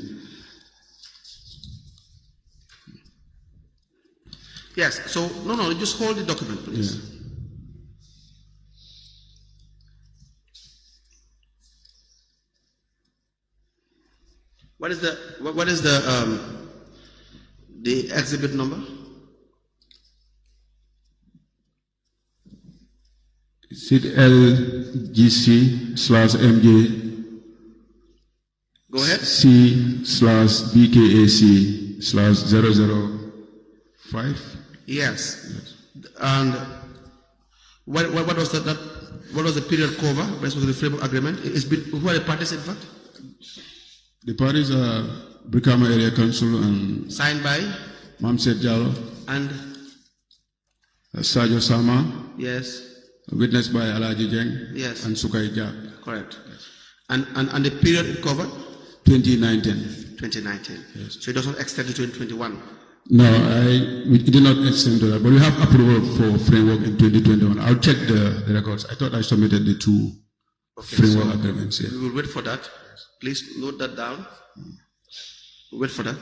Yes. So no, just hold the document, please. Yeah. What is the exhibit number? LGC/MJ. Go ahead. C/BKAC/005. Yes. And what was that? What was the period cover? Based on the framework agreement? Who are the parties, in fact? The parties are Brikama Area Council and signed by Mamset Jallo and Sajo Sama. Yes. Witnessed by Alaji Jeng. Yes. And Sukai Jak. Correct. And the period it covered? 2019. 2019. Yes. So it does not extend to 2021. No, we did not extend to that, but we have approval for framework in 2021. I'll check the records. I thought I submitted the two framework agreements. Yeah. We will wait for that. Please note that down. We'll wait for that.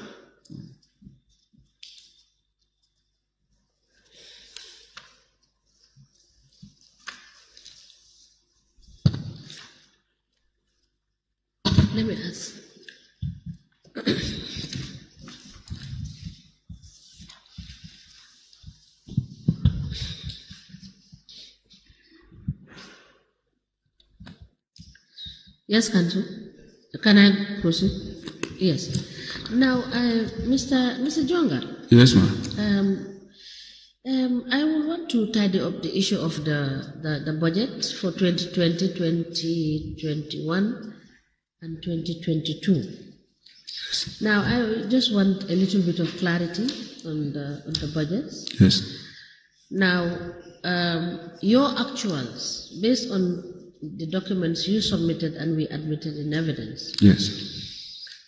Let me ask. Yes, Council. Can I proceed? Yes. Now, Mr. Jonga. Yes, ma'am. I would want to tidy up the issue of the budget for 2020, 2021, and 2022. Now, I just want a little bit of clarity on the budgets. Yes. Now, your actuals, based on the documents you submitted and we admitted in evidence. Yes.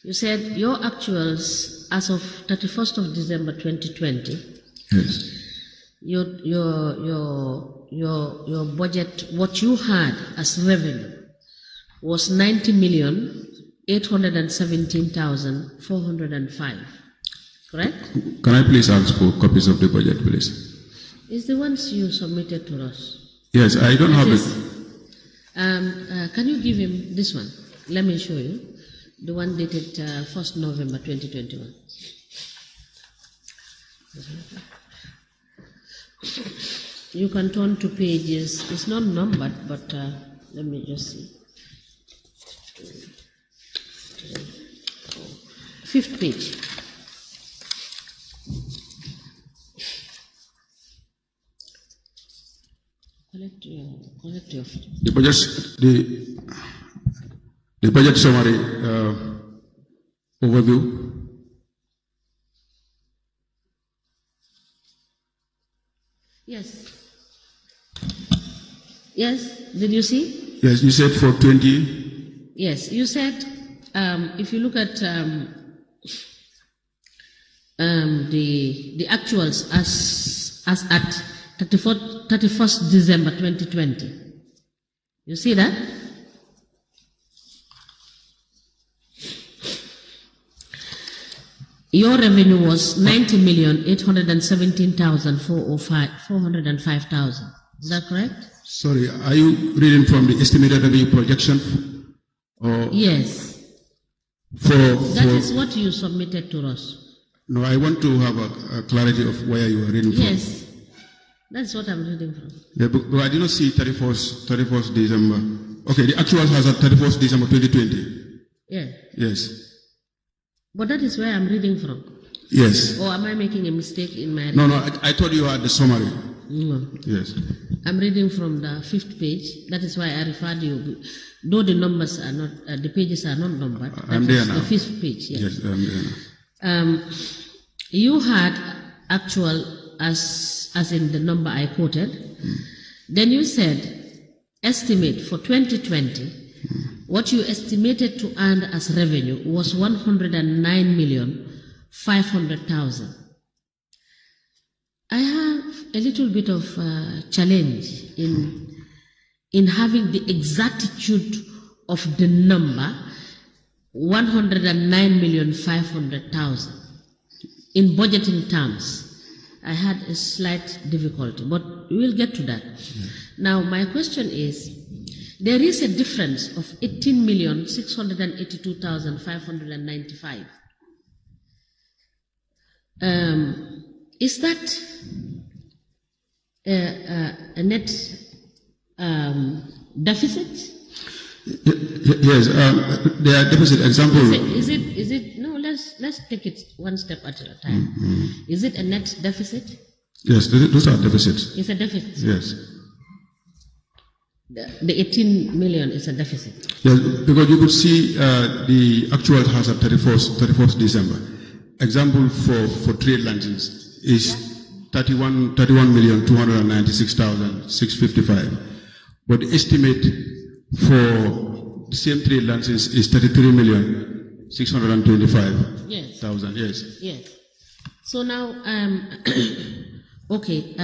You said your actuals as of 31st of December 2020. Yes. Your budget, what you had as revenue, was 90,817,405. Correct? Can I please ask for copies of the budget, please? It's the ones you submitted to us. Yes, I don't have it. Can you give him this one? Let me show you. The one dated 1st November 2021. You can turn to pages. It's not numbered, but let me just see. 5th page. Collect your. The budget summary overview. Yes. Yes. Did you see? Yes, you said for 20. Yes, you said if you look at the actuals as at 31st December 2020. You see that? Your revenue was 90,817,405,000. Is that correct? Sorry, are you reading from the estimated revenue projection? Or yes. That is what you submitted to us. No, I want to have a clarity of where you are reading from. Yes, that's what I'm reading from. Yeah, but I did not see 31st December. Okay, the actual has at 31st December 2020. Yeah. Yes. But that is where I'm reading from. Yes. Or am I making a mistake in my reading? No, I thought you had the summary. No. Yes. I'm reading from the 5th page. That is why I referred you. Though the numbers are not, the pages are not numbered. I'm there now. The 5th page, yes. Yes, I'm there now. you had actual as in the number I quoted. Then you said estimate for 2020. What you estimated to earn as revenue was 109,500,000. I have a little bit of challenge in having the exactitude of the number 109,500,000 in budgeting terms. I had a slight difficulty, but we'll get to that. Now, my question is, there is a difference of 18,682,595. Is that a net deficit? Yes, there are deficit example. Is it? No, let's take it one step at a time. Is it a net deficit? Yes, those are deficits. It's a deficit. Yes. The 18 million is a deficit. Yes, because you could see the actual has at 31st December. Example for trade launches is 31,296,655. But the estimate for the same trade launches is 33,625,000. Yes. Yes. So now, okay.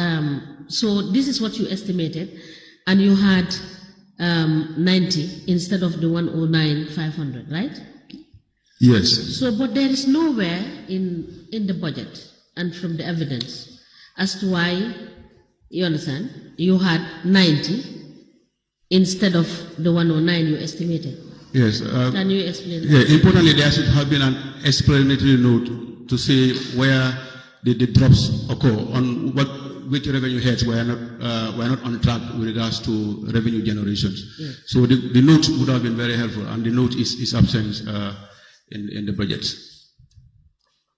So this is what you estimated, and you had 90 instead of the 109,500, right? Yes. So, but there is nowhere in the budget and from the evidence as to why, you understand, you had 90 instead of the 109 you estimated. Yes. Can you explain that? Yeah, importantly, there should have been an explanatory note to say where the drops occur, on which revenue heads were not on track with regards to revenue generations. Yeah. So the note would have been very helpful, and the note is absent in the budget.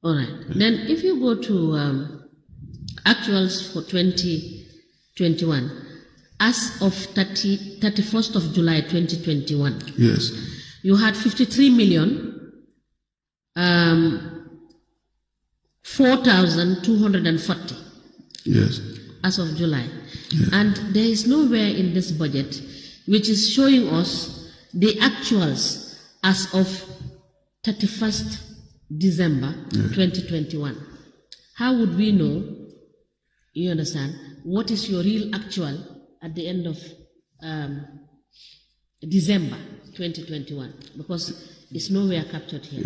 All right. Then if you go to actuals for 2021, as of 31st of July 2021, yes, you had 53,004,240. Yes. As of July. Yeah. And there is nowhere in this budget which is showing us the actuals as of 31st December 2021. How would we know, you understand, what is your real actual at the end of December 2021? Because it's nowhere captured here.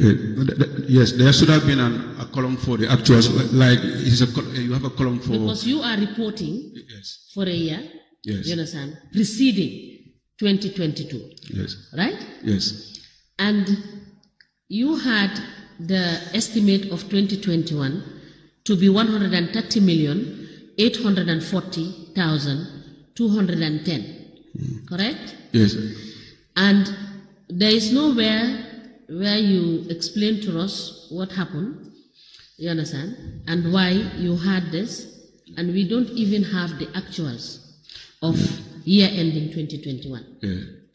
Yes, there should have been a column for the actuals, like you have a column for... Because you are reporting for a year, you understand, preceding 2022. Yes. Right? Yes. And you had the estimate of 2021 to be 130,840,210. Correct? Yes. And there is nowhere where you explain to us what happened, you understand, and why you had this, and we don't even have the actuals of year ending 2021.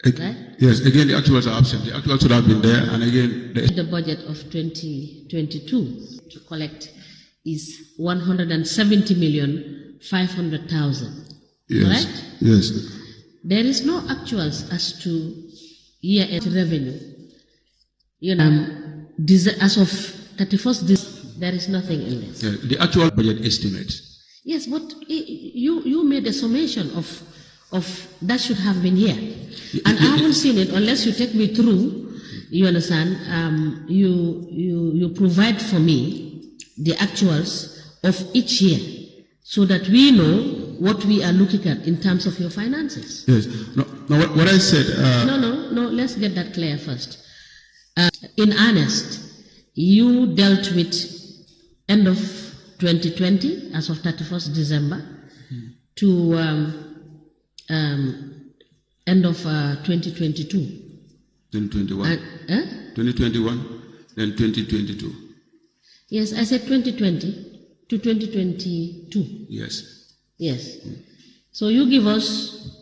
Right? Yes, again, the actuals are absent. The actuals should have been there, and again... The budget of 2022 to collect is 170,500,000. Yes. Correct? Yes. There is no actuals as to year-end revenue. You know, as of 31st, there is nothing in this. Yeah, the actual budget estimate. Yes, but you made a summation of that should have been here, and I haven't seen it unless you take me through. You understand? You provide for me the actuals of each year, so that we know what we are looking at in terms of your finances. Yes. No. What I said. No. Let's get that clear first. In earnest, you dealt with end of 2020, as of 31st December, to end of 2022. 2021. 2021, then 2022. Yes, I said 2020 to 2022. Yes. Yes. So you give us,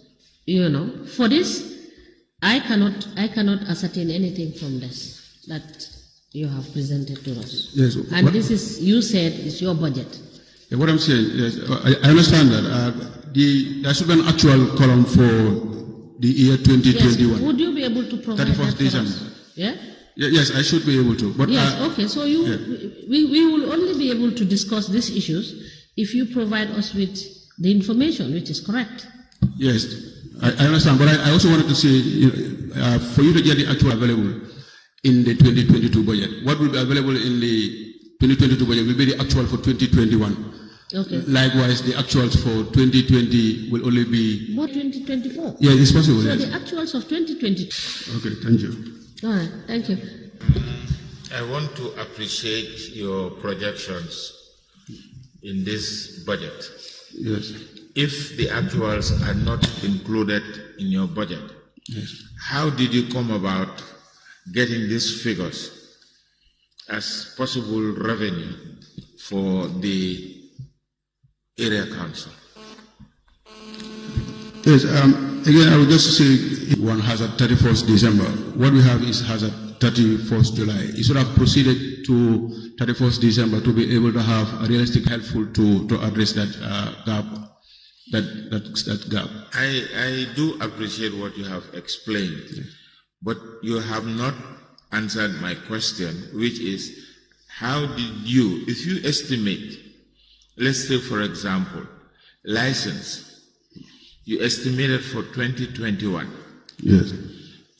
for this, I cannot ascertain anything from this. That you have presented to us. Yes. And this is, you said, is your budget. Yeah, what I'm saying, yes, I understand that. There should be an actual column for the year 2021. Yes. Would you be able to provide that 31st for December. us? Yeah? Yes, I should be able to. But yes, okay. So we will only be able to discuss these issues if you provide us with the information, which is correct. Yes, I understand. But I also wanted to say, for you to get the actual available in the 2022 budget, what will be available in the 2022 budget will be the actual for 2021. Okay. Likewise, the actuals for 2020 will only be... What, 2024? Yeah, it's possible. So yes. the actuals of 2022. Okay, thank you. All right, thank you. I want to appreciate your projections in this budget. Yes. If the actuals are not included in your budget, yes, how did you come about getting these figures as possible revenue for the area council? Yes, again, I would just say one has at 31st December. What we have has at 31st July. You should have proceeded to 31st December to be able to have a realistic, helpful to address that gap. That gap. I do appreciate what you have explained, yes, but you have not answered my question, which is, how did you, if you estimate, let's say for example, license, you estimated for 2021, yes,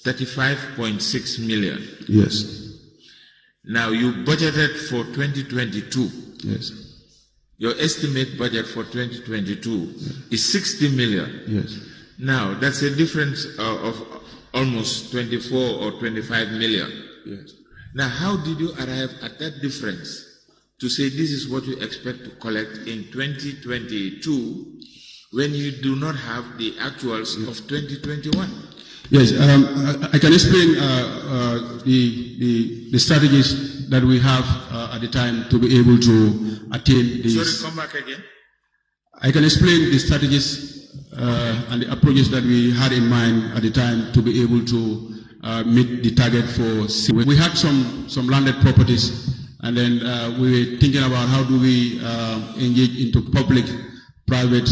35.6 million. Yes. Now you budgeted for 2022. Yes. Your estimate budget for 2022 is 60 million. Yes. Now that's a difference of almost 24 or 25 million. Yes. Now how did you arrive at that difference to say this is what you expect to collect in 2022 when you do not have the actuals of 2021? Yes, I can explain the strategies that we have at the time to be able to attain this. Sorry, come back again. I can explain the strategies and the approaches that we had in mind at the time to be able to meet the target for. We had some landed properties, and then we were thinking about how do we engage into public-private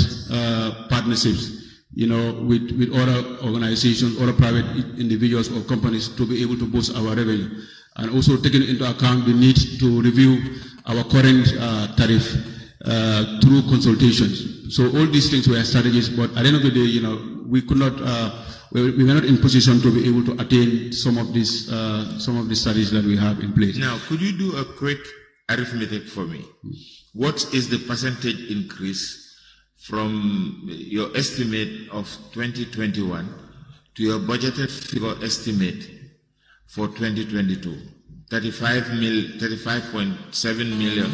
partnerships, you know, with other organizations, other private individuals or companies to be able to boost our revenue, and also taking into account the need to review our current tariff through consultations. So all these things were strategies, but at the end of the day, you know, we could not, we were not in position to be able to attain some of the strategies that we have in place. Now, could you do a quick arithmetic for me? What is the percentage increase from your estimate of 2021 to your budgeted figure estimate for 2022? 35.7 million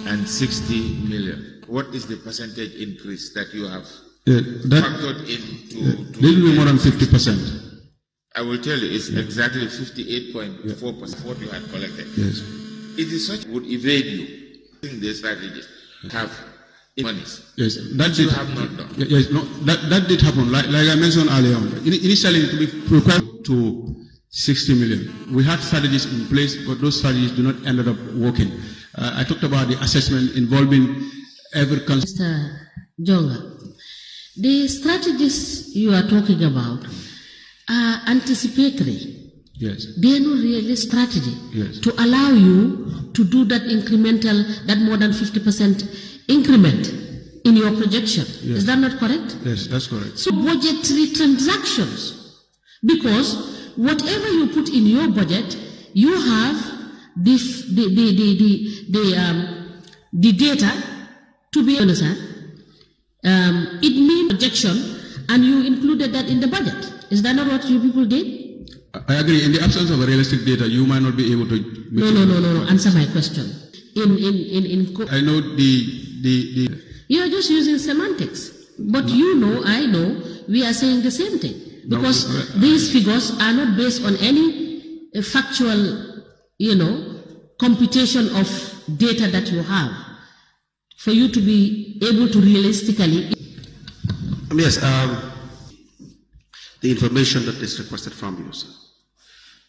and 60 million. What is the percentage increase that you have factored into? This will be more than 50%. I will tell you, it's exactly 58.4% what you had collected. Yes. It is such would evade you. I think the strategies have monies. Yes, that you have not done. Yes, no, that did happen. Like I mentioned earlier on, initially to be required to 60 million. We had strategies in place, but those strategies do not end up working. I talked about the assessment involving every country. Mr. Jonga, the strategies you are talking about are anticipatory. Yes. They are not really strategy. Yes. To allow you to do that incremental, that more than 50% increment in your projection. Yes. Is that not correct? Yes, that's correct. So budgetary transactions, because whatever you put in your budget, you have the data to be understand. It means projection, and you included that in the budget. Is that not what you people did? I agree. In the absence of a realistic data, you might not be able to. No. Answer my question. I know the. You are just using semantics, but you know, I know, we are saying the same thing, because these figures are not based on any factual, computation of data that you have for you to be able to realistically. Yes. The information that is requested from you, sir.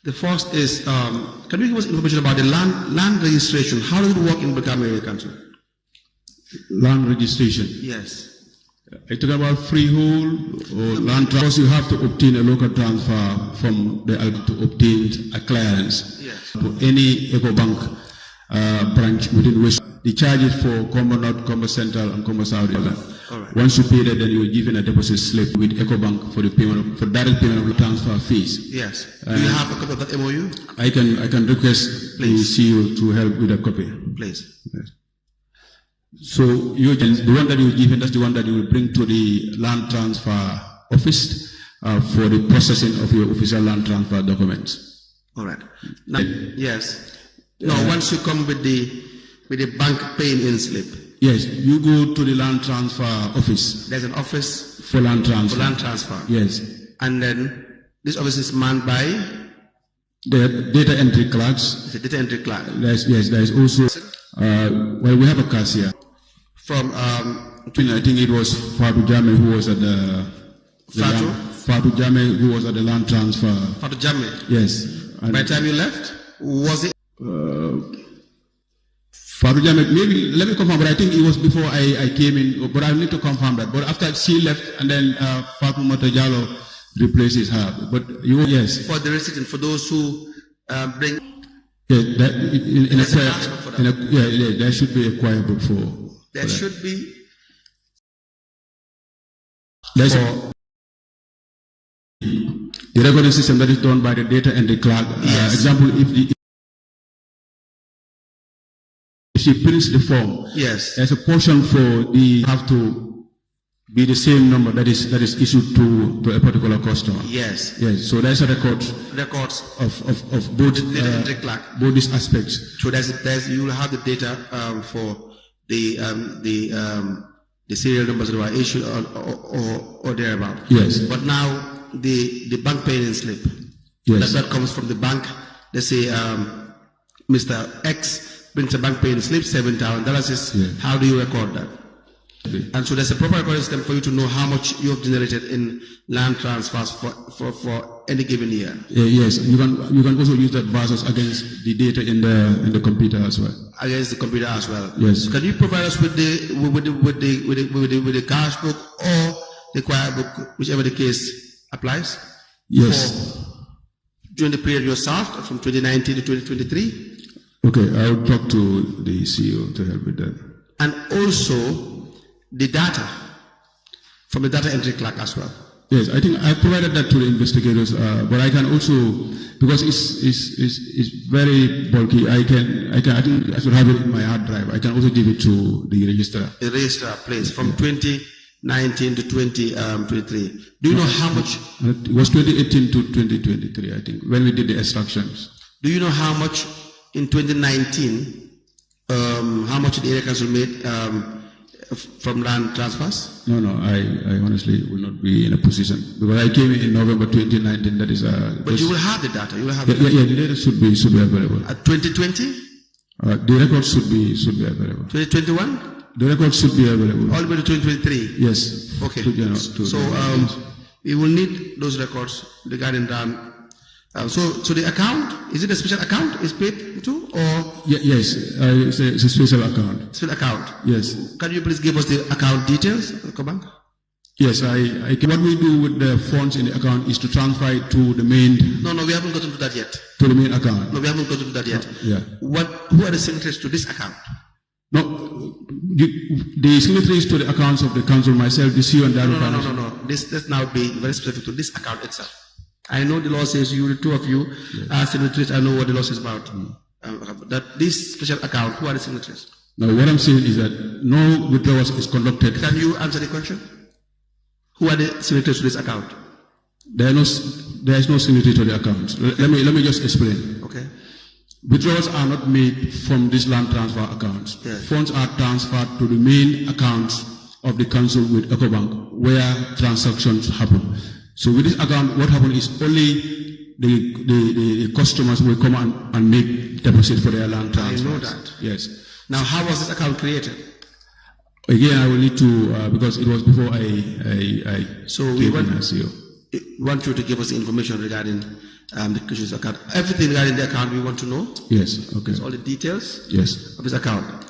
The first is, can you give us information about the land registration? How does it work in Brikama Area Council? Land registration. Yes. I talk about freehold or land transfer. You have to obtain a local transfer from the to obtain a clearance. Yes. For any EcoBank branch within West, the charges for Combo North, Combo Central, and Combo South. All right. Once you pay that, then you are given a deposit slip with EcoBank for the payment for direct payment of transfer fees. Yes. Do you have a copy of that MOU? I can request the CEO to help with a copy. Please. Yes. So the one that you given, that's the one that you will bring to the land transfer office for the processing of your official land transfer documents. All right. Now, yes. Now, once you come with the bank paying-in slip. Yes, you go to the land transfer office. There's an office for land transfer. For land transfer. Yes. And then this office is manned by the data entry clerks. It's a data entry clerk. There is also we have a cashier. From I think it was Fatu Jame who was at Fatu Jame who was at the land transfer. Fatu Jame. Yes. And by the time you left, was it? Fatu Jame, maybe let me confirm, but I think it was before I came in. But I need to confirm that. But after she left, and then Fatu Matajalo replaces her. But yes. For the resident, for those who bring. Yeah, there should be a choir book for. There should be. The recording system that is done by the data and the clerk. Yes. Example, if she prints the form, yes, there's a portion for the have to be the same number that is issued to a particular customer. Yes. Yes. So there's a records of both data entry clerk. Both these aspects. So you will have the data for the serial numbers that were issued or thereabout. Yes. But now the bank paying slip. Yes. That comes from the bank. They say Mr. X brings a bank paying slip, $7,000. How do you record that? And so there's a proper recording system for you to know how much you have generated in land transfers for any given year. Yes, you can also use that versus against the data in the computer as well. Against the computer as well. Yes. So can you provide us with the cash book or the choir book, whichever the case applies? Yes. During the period you served from 2019 to 2023. Okay, I'll talk to the CEO to help with that. And also the data from the data entry clerk as well. Yes, I think I provided that to the investigators, but I can also, because it's very bulky, I think I should have it in my hard drive. I can also give it to the registrar. The registrar, please, from 2019 to 2023. Do you know how much? It was 2018 to 2023, I think, when we did the extractions. Do you know how much in 2019, how much the area council made from land transfers? No, I honestly will not be in a position because I came in November 2019. That is but you will have the data. You will have. The data should be available. 2020. The records should be available. 2021. The records should be available. All the way to 2023. Yes. Okay. We will need those records regarding that. So the account, is it a special account is paid to or? Yes, it's a special account. Special account? Yes. Can you please give us the account details, Bank? Yes, I can. What we do with the funds in the account is to transfer it to the main. No, we haven't gotten to that yet. To the main account. No, we haven't gotten to that yet. Yeah. Who are the signatories to this account? No, the signatories to the accounts of the council, myself, the CEO and Daru. No. Let's now be very specific to this account itself. I know the law says you, the two of you, are signatories. I know what the law says about. That this special account, who are the signatories? Now, what I'm saying is that no withdrawals is conducted. Can you answer the question? Who are the signatories to this account? There is no signatory to the account. Let me just explain. Okay. Withdrawals are not made from this land transfer accounts. Yes. Funds are transferred to the main accounts of the council with EcoBank, where transactions happen. So with this account, what happens is only the customers will come and make deposit for their land transfers. I know that. Yes. Now, how was this account created? Again, I will need to because it was before I so we want CEO. want you to give us information regarding the Commission's account. Everything regarding the account we want to know. Yes, okay. All the details Yes. of his account.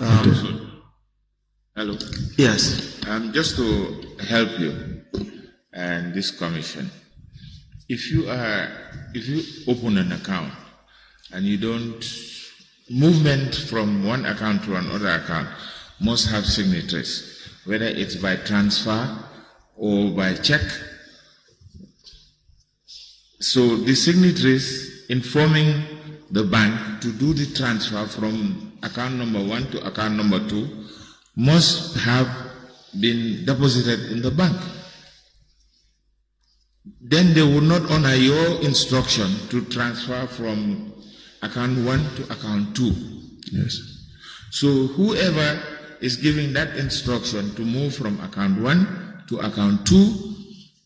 Hello. Yes. Just to help you and this commission, if you open an account and you don't, movement from one account to another account must have signatories, whether it's by transfer or by check. So the signatories informing the bank to do the transfer from account number 1 to account number 2 must have been deposited in the bank. Then they would not honor your instruction to transfer from account 1 to account 2. Yes. So whoever is giving that instruction to move from account 1 to account 2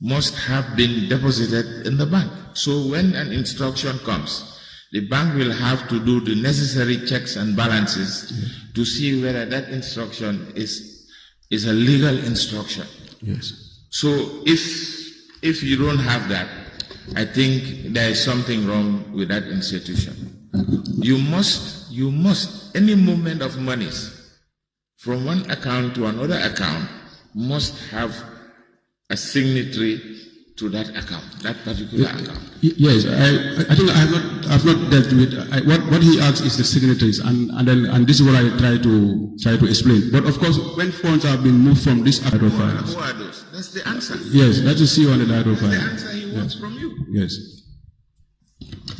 must have been deposited in the bank. So when an instruction comes, the bank will have to do the necessary checks and balances to see whether that instruction is a legal instruction. Yes. So if you don't have that, I think there is something wrong with that institution. You must, any movement of monies from one account to another account must have a signatory to that account, that particular account. Yes, I think I've not dealt with what he asks is the signatories, and this is what I try to explain. But of course, when funds have been moved from this account, Who are those? That's the answer. yes, that is see on the diet of That's the answer he wants from you. Yes.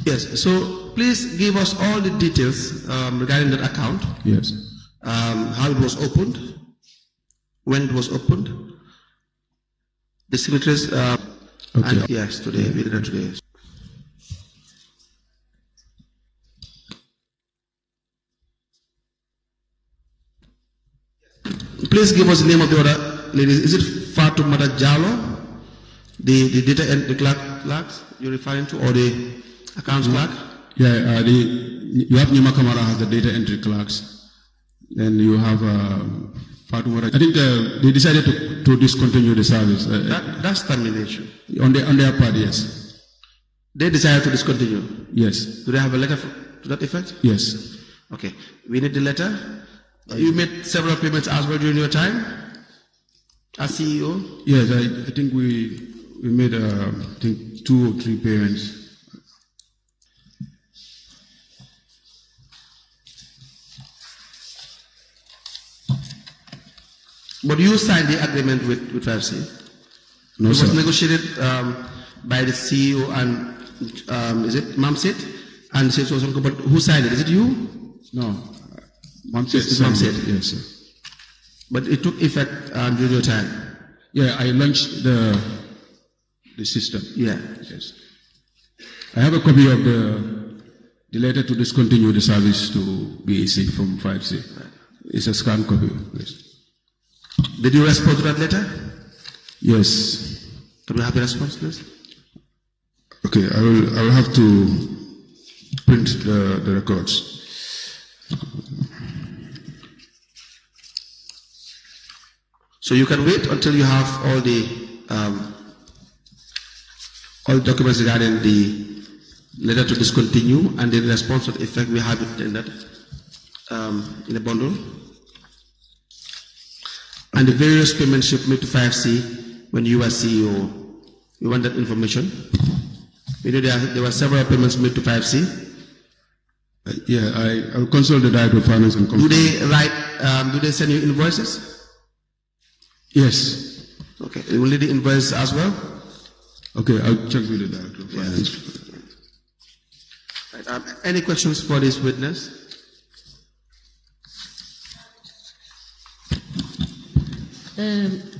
Yes. So please give us all the details regarding that account. Yes. How it was opened, when it was opened, the signatories. Okay. And yes, today we did it today. Please give us the name of the other ladies. Is it Fatoumata Jallo, the data entry clerks you're referring to, or the accounts clerk? Yeah, you have Nyama Kamara has the data entry clerks. Then you have Fatoumata. I think they decided to discontinue the service. That's termination. On their part, yes. They decided to discontinue? Yes. Do they have a letter to that effect? Yes. Okay. We need the letter. You made several payments as well during your time as CEO? Yes, I think we made I think 2 or 3 payments. But you signed the agreement with 5C? No, it sir. was negotiated by the CEO and is it Mamsit and Sesosonko? But who signed it? Is it you? No, Mamsit. Mamsit. Yes, sir. But it took effect during your time. Yeah, I launched the system. Yeah. Yes. I have a copy of the letter to discontinue the service to BAC from 5C. Right. It's a scanned copy. Yes. Did you respond to that letter? Yes. Can we have a response, please? Okay, I will have to print the records. So you can wait until you have all the documents regarding the letter to discontinue and the response to the effect. We have it in that in a bundle. And the various payments you made to 5C when you were CEO. We want that information. You know there were several payments made to 5C. Yeah, I will consult the Director of Finance and confirm. Do they write? Do they send you invoices? Yes. Okay. Will need the invoice as well? Okay, I'll check with the Director of Finance. Right. Any questions for this witness?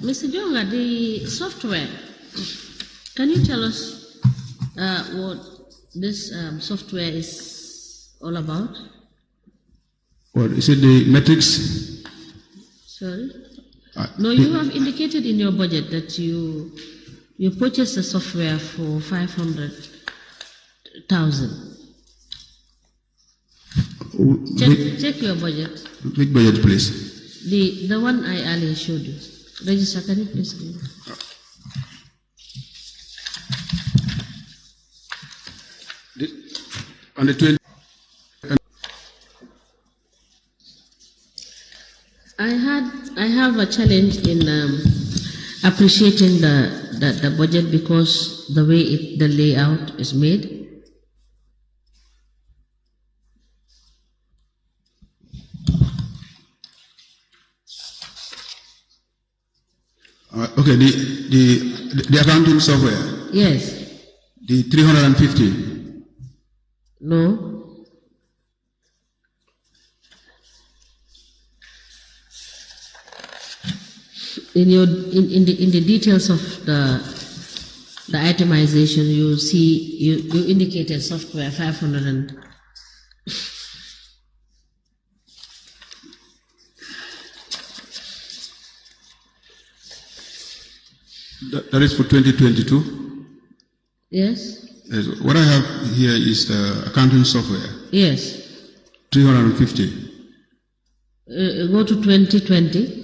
Mr. Jonga, the software, can you tell us what this software is all about? What, is it the metrics? Sorry? No, you have indicated in your budget that you purchased the software for 500,000. Check your budget. Which budget, please? The one I earlier showed you. Register, can you please give me? On the 20. I have a challenge in appreciating the budget because the way the layout is made. Okay, the accounting software. Yes. The 350. No. In the details of the itemization, you see you indicated software 500 and that is for 2022. Yes. Yes. What I have here is the accounting software. Yes. 350. Go to 2020.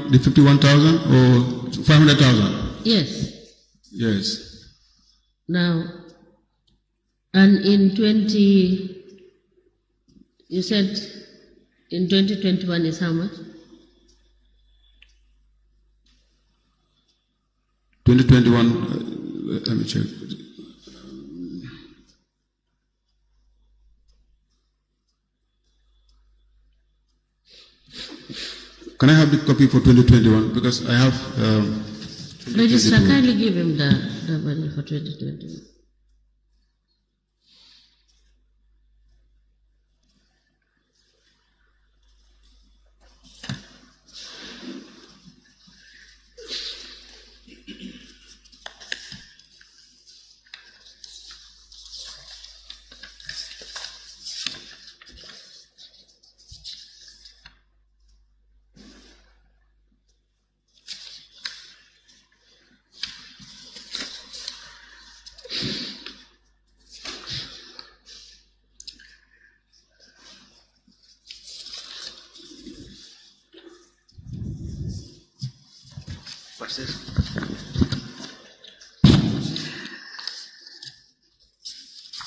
The 51,000 or 500,000? Yes. Yes. Now, and in 20, you said in 2021 is how much? 2021, let me check. Can I have the copy for 2021? Because I have. Registrar, kindly give him the money for 2021.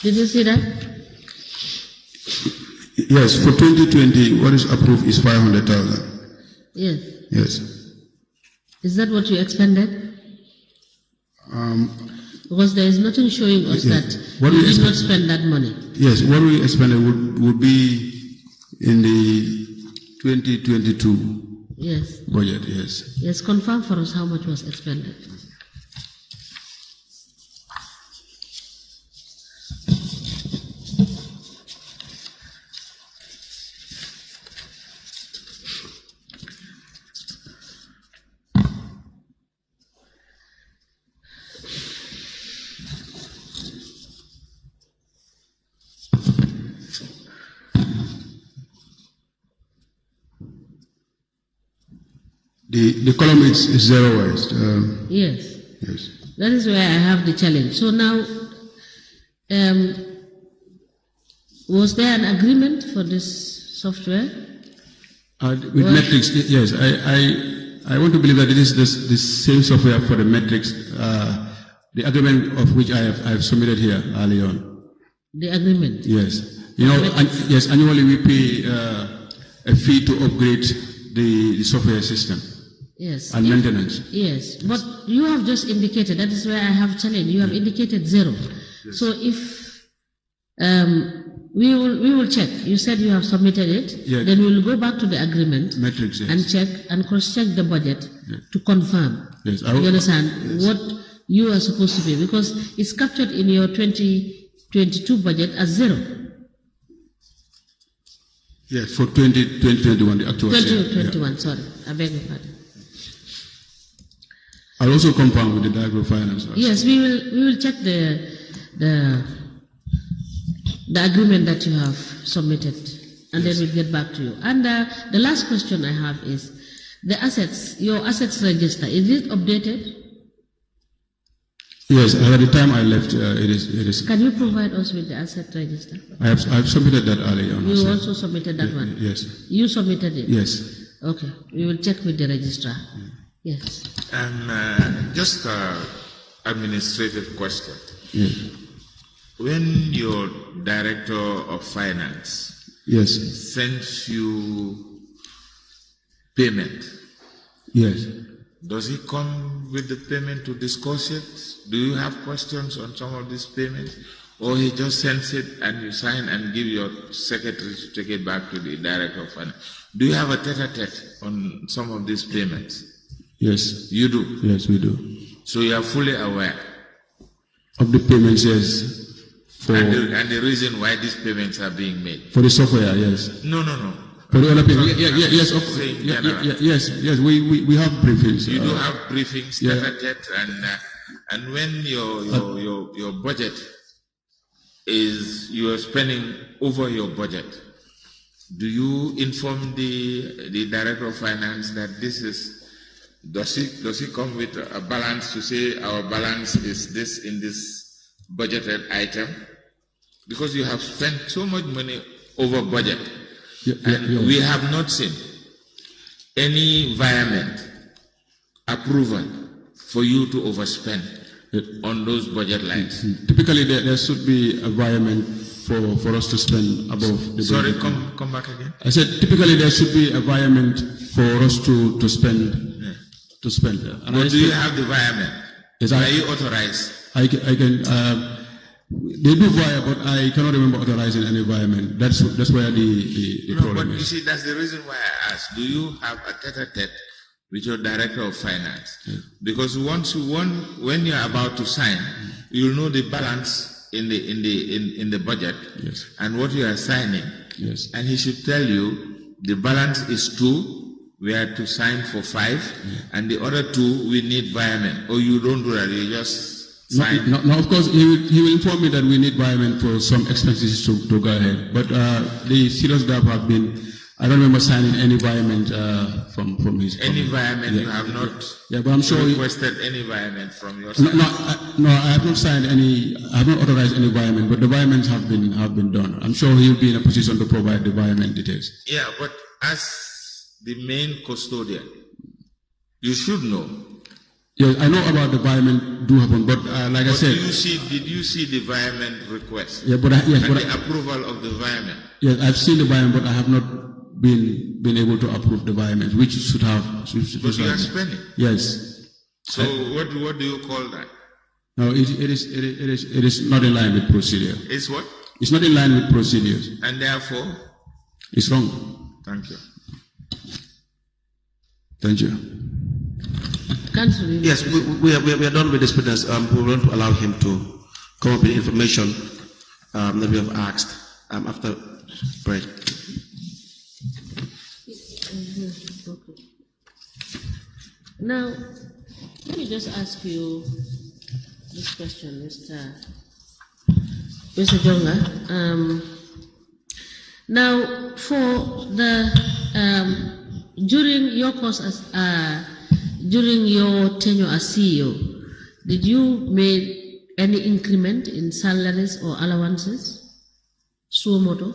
Did you see that? Yes, for 2020, what is approved is 500,000. Yes. Yes. Is that what you expended? Because there is nothing showing us that you did not spend that money. Yes, what we expended would be in the 2022 yes. budget, yes. Yes, confirm for us how much was expended. The column is zeroized. Yes. Yes. That is where I have the challenge. So now, was there an agreement for this software? With metrics, yes. I want to believe that it is the same software for the metrics, the agreement of which I have submitted here early on. The agreement? Yes. You know, yes, annually we pay a fee to upgrade the software system. Yes. And maintenance. Yes, but you have just indicated, that is where I have challenge. You have indicated zero. Yes. So if we will check. You said you have submitted it. Yes. Then we will go back to the agreement metrics, yes. and check and cross-check the budget to confirm. Yes. You understand what you are supposed to pay, because it's captured in your 2022 budget as zero. Yes, for 2021, the actual 2021, sorry. I beg your pardon. I'll also confirm with the Diagro Finance. Yes, we will check the agreement that you have submitted, and then we'll get back to you. And the last question I have is, The assets, your assets register, is it updated? Yes, at the time I left, it is. Can you provide us with the asset register? I have submitted that earlier on. You also submitted that one? Yes. You submitted it? Yes. Okay, we will check with the registrar. Yes. Just an administrative question. Yes. When your director of finance sends you payment, does he come with the payment to discuss it? Do you have questions on some of these payments? Or he just sends it and you sign and give your secretary to take it back to the director of finance? Do you have a tete-a-tete on some of these payments? Yes. You do? Yes, we do. So you are fully aware? Of the payments, yes. And the reason why these payments are being made? For the software, yes. No. For the other payments, yes, we have briefings. You do have briefings, tete-a-tete, and when your budget is, you are spending over your budget, do you inform the director of finance that this is, does he come with a balance to say our balance is this in this budgeted item? Because you have spent so much money over budget, and we have not seen any environment approval for you to overspend on those budget lines. Typically, there should be a environment for us to spend above the Sorry, budget. come back again. I said typically there should be a environment for us to spend. To spend. And but do you have the environment? Yes, are you authorized? I can. They do via, but I cannot remember authorizing any environment. That's where the problem but is. You see, that's the reason why I asked. Do you have a tete-a-tete with your director of finance? Because when you're about to sign, you'll know the balance in the budget and what you are signing. Yes. And he should tell you the balance is 2. We are to sign for 5, and the other 2 we need environment. Or you don't do that. You just sign. No, of course, he will inform me that we need environment for some expenses to go ahead. But the serious gap have been, I don't remember signing any environment from his. Any environment you have not. Yeah, but I'm sure requested any environment from your side. No, I have not signed any. I have not authorized any environment, but the environments have been done. I'm sure he will be in a position to provide the environment details. Yeah, but as the main custodian, you should know. Yes, I know about the environment do happen, but like I said. Did you see the environment request? Yeah, but the approval of the environment. Yes, I've seen the environment, but I have not been able to approve the environment, which should have. But you are spending. Yes. So what do you call that? No, it is not in line with procedure. It's what? It's not in line with procedures. And therefore? It's wrong. Thank you. Thank you. Yes, we are done with this witness. We want to allow him to come up with information that we have asked after break. Okay. Now, let me just ask you this question, Mr. Jonga. Now, for the during your course as during your tenure as CEO, did you make any increment in salaries or allowances? Suo modo?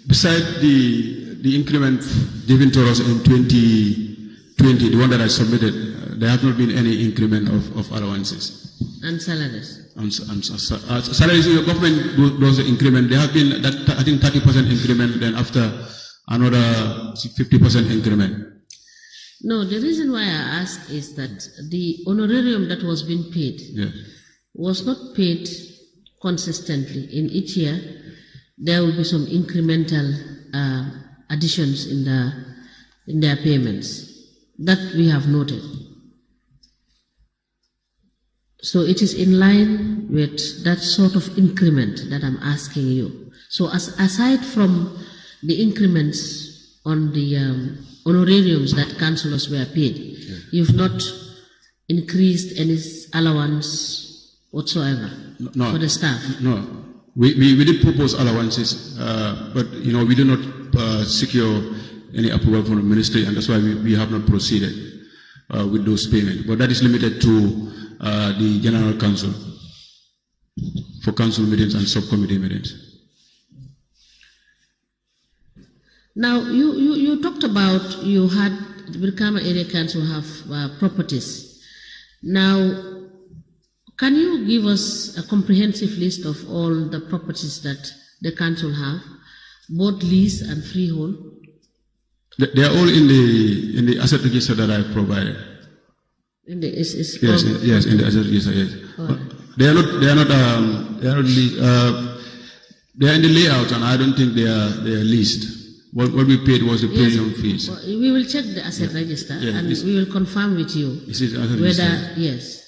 Besides the increment given to us in 2020, the one that I submitted, there have not been any increment of allowances. And salaries? Salaries, the government does the increment. There have been, I think, 30% increment, then after another 50% increment. No, the reason why I ask is that the honorarium that was being paid was not paid consistently. In each year, there will be some incremental additions in their payments. That we have noted. So it is in line with that sort of increment that I'm asking you. So aside from the increments on the honorariums that councillors were paid, you've not increased any allowance whatsoever for the staff? No. We did propose allowances, but we do not secure any approval from the ministry, and that's why we have not proceeded with those payments. But that is limited to the General Council for council meetings and subcommittee meetings. Now, you talked about you had the Brikama Area Council have properties. Now, can you give us a comprehensive list of all the properties that the council have, both lease and freehold? They are all in the asset register that I provided. In the yes, in the asset register. Yes. Right. They are in the layout, and I don't think they are leased. What we paid was the premium fees. We will check the asset register and we will confirm with you whether yes.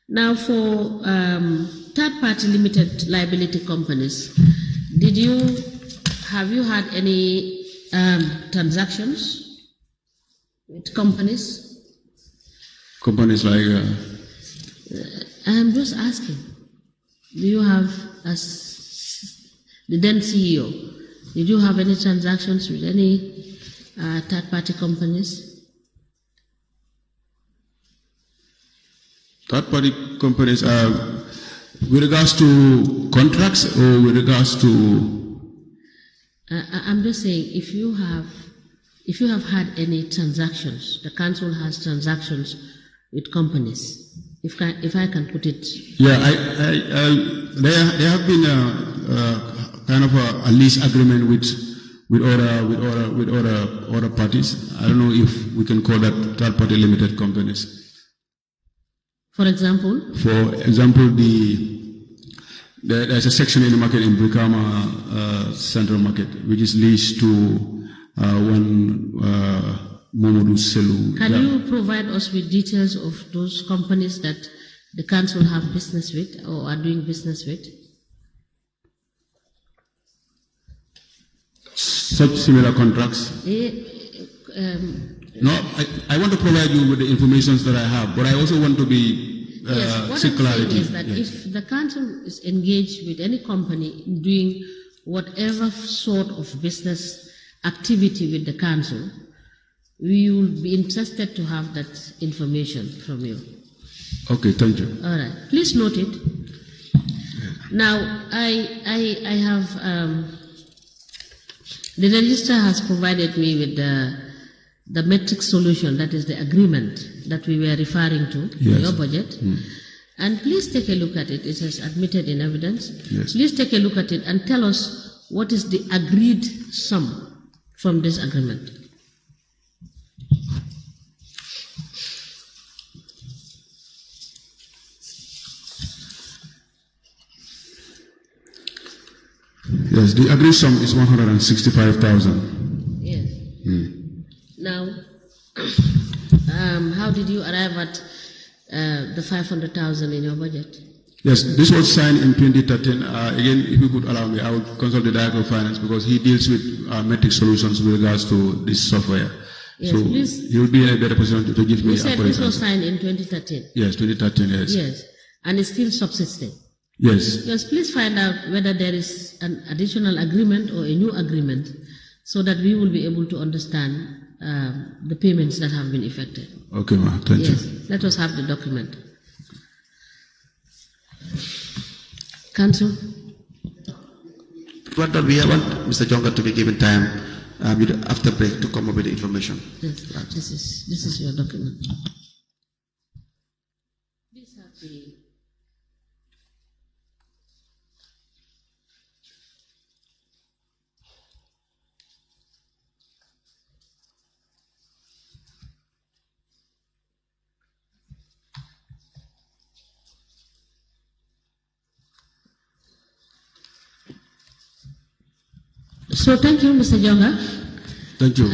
Now, for third-party limited liability companies, have you had any transactions with companies? Companies like? I'm just asking. Do you have, as the then CEO, did you have any transactions with any third-party companies? Third-party companies, with regards to contracts or with regards to? I'm just saying, if you have had any transactions, the council has transactions with companies. If I can put it. Yeah, there have been kind of a lease agreement with other parties. I don't know if we can call that third-party limited companies. For example? For example, there's a section in the market in Brikama Central Market, which is leased to one Momodu Selu. Can you provide us with details of those companies that the council have business with or are doing business with? Such similar contracts? No, I want to provide you with the information that I have, but I also want to be seek clarity. Is that if the council is engaged with any company in doing whatever sort of business activity with the council, we will be interested to have that information from you. Okay, thank you. All right, please note it. Now, I have the register has provided me with the metric solution, that is the agreement that we were referring to in your budget. And please take a look at it. It is admitted in evidence. Yes. Please take a look at it and tell us what is the agreed sum from this agreement. Yes, the agreed sum is 165,000. Yes. Now, how did you arrive at the 500,000 in your budget? Yes, this was signed in 2013. Again, if you could allow me, I will consult the Director of Finance because he deals with metric solutions with regards to this software. Yes, so please. he will be in a better position to give me You a said correct this was answer. signed in 2013? Yes, 2013, yes. Yes, and it's still subsisting? Yes. Yes, please find out whether there is an additional agreement or a new agreement so that we will be able to understand the payments that have been effected. Okay, ma'am. Thank you. Let us have the document. Council? We want Mr. Jonga to be given time after break to come up with the information. Yes, this is your document. Please have the. So thank you, Mr. Jonga. Thank you.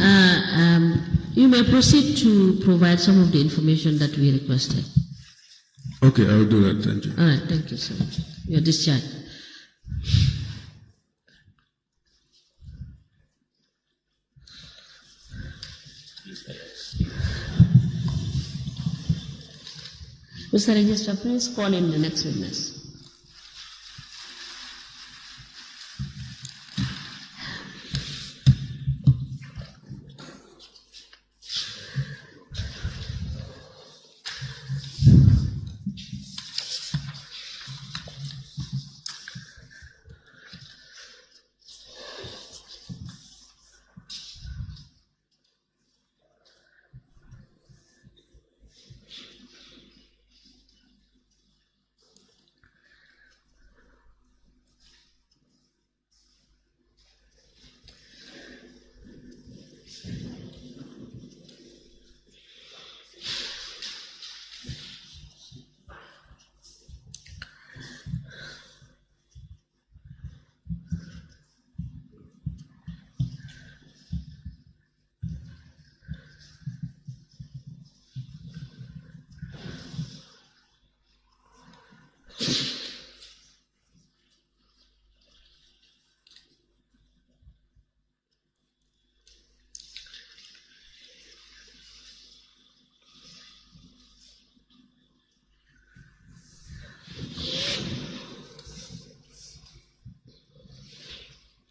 You may proceed to provide some of the information that we requested. Okay, I will do that. Thank you. All right, thank you so much. You're discharged. Mr. Registrar, please call in the next witness.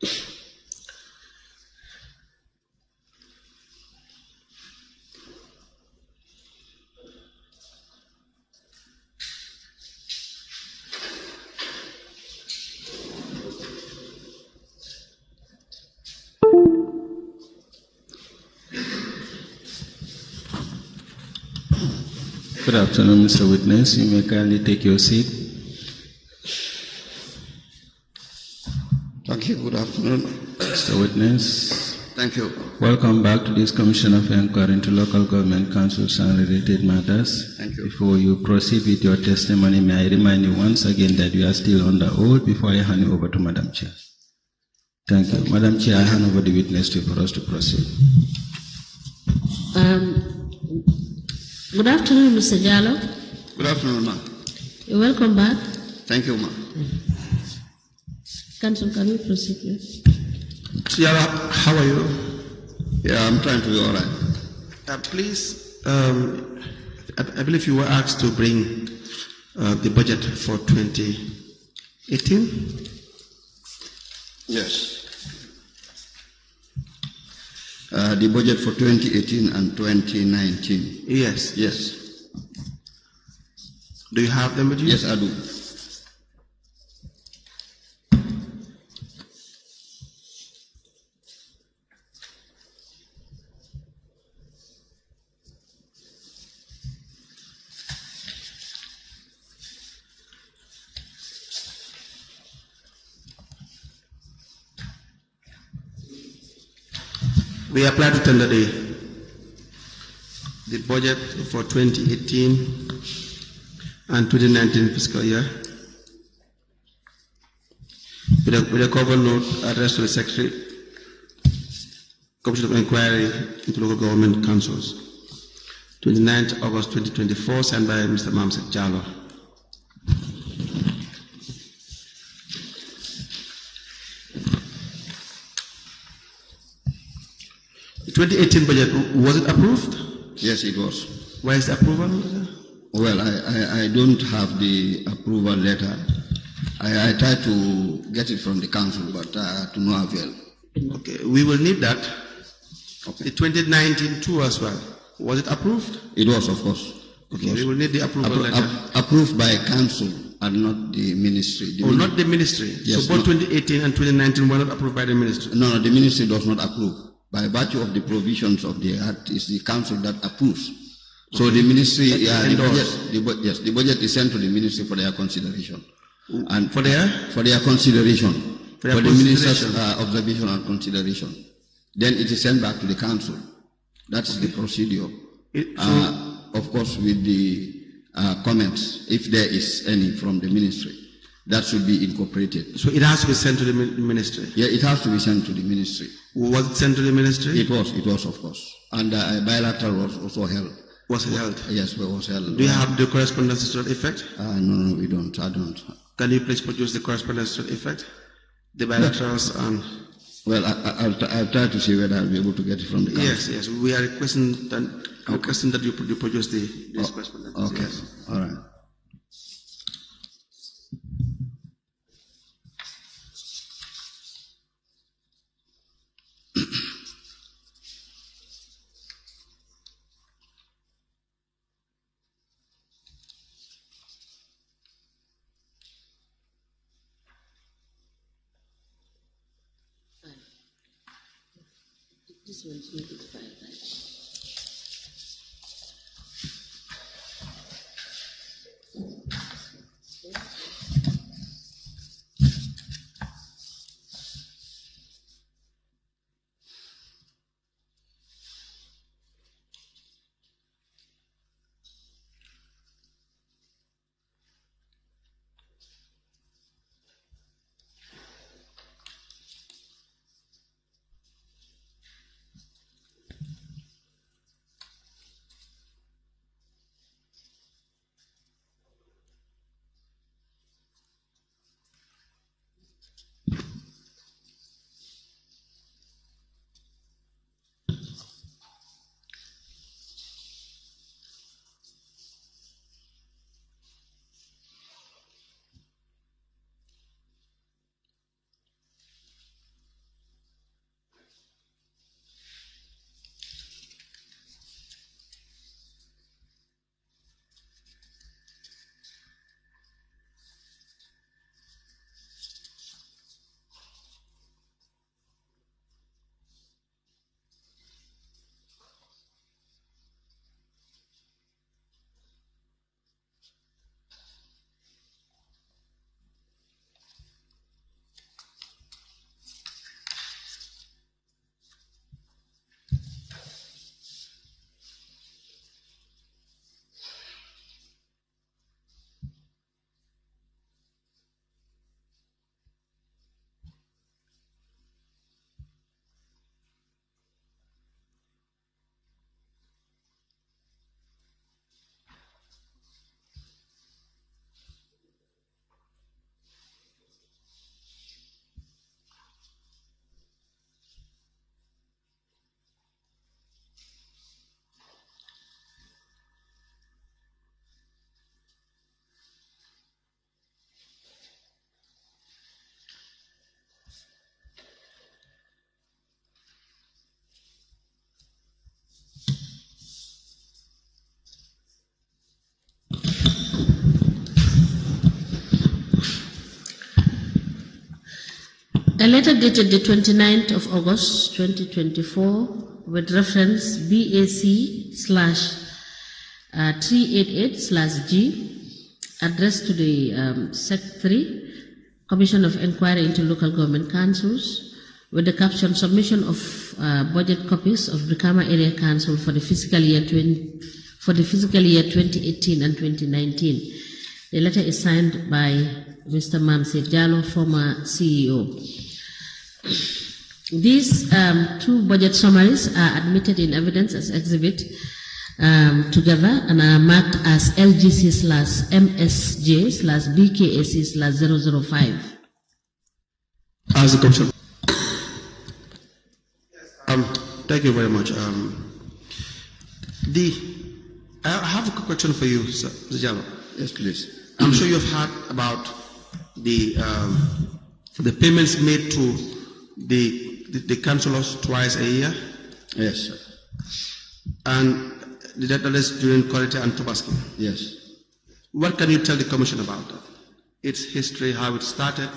Good afternoon, Mr. Witness. You may kindly take your seat. Thank you. Good afternoon. Mr. Witness. Thank you. Welcome back to this Commission of Inquiry into Local Government Councils and Related Matters. Thank you. Before you proceed with your testimony, may I remind you once again that you are still under oath before I hand you over to Madam Chair. Thank you. Madam Chair, I hand over the witness to you for us to proceed. Good afternoon, Mr. Jallo. Good afternoon, ma'am. You're welcome back. Thank you, ma'am. Council, can we proceed, please? Yara, how are you? Yeah, I'm trying to be all right. Please, I believe you were asked to bring the budget for 2018. Yes. The budget for 2018 and 2019. Yes. Yes. Do you have them with you? Yes, I do. We apply to tender the budget for 2018 and 2019 fiscal year with a cover note addressed to the Secretary, Commission of Inquiry into Local Government Councils, 29th August 2024, signed by Mr. Mamset Jallo. The 2018 budget, was it approved? Yes, it was. Where is the approval? Well, I don't have the approval letter. I tried to get it from the council, but to no avail. Okay, we will need that. Okay. The 2019 too as well. Was it approved? It was, of course. Okay, we will need the approval letter. Approved by council and not the ministry. Not the ministry. Yes, so both 2018 and 2019 were not approved by the ministry? No, the ministry does not approve. By virtue of the provisions of the Act, it's the council that approves. So Okay. the ministry, The the budget is sent to the ministry for their consideration. And for their consideration, for the minister's observation and consideration. Then it is sent back to the council. That is the procedure. Of course, with the comments, if there is any from the ministry, that should be incorporated. So it has to be sent to the ministry? Yeah, it has to be sent to the ministry. Was it sent to the ministry? It was, of course. And bilateral was also held. Was it held? Yes, it was held. Do you have the correspondence to that effect? No, we don't. I don't. Can you please produce the correspondence to that effect? The bilaterals and... Well, I'll try to see whether I'll be able to get it from the council. Yes. We are requesting that you produce this correspondence. Okay, Yes. all right. This one's make it 5, right? A letter dated the 29th of August 2024 with reference BAC/388/G addressed to the Sec 3 Commission of Inquiry into Local Government Councils with the caption submission of budget copies of Brikama Area Council for the fiscal year 2018 and 2019. The letter is signed by Mr. Mamse Jallo, former CEO. These two budget summaries are admitted in evidence as exhibit together and are marked as LGC/MSJ/BKAC/005. As the Commission. Thank you very much. I have a quick question for you, Mr. Jallo. Yes, please. I'm sure you've heard about the payments made to the councillors twice a year. Yes, sir. And that is during Quality and Tobaski. Yes. What can you tell the Commission about that? Its history, how it started?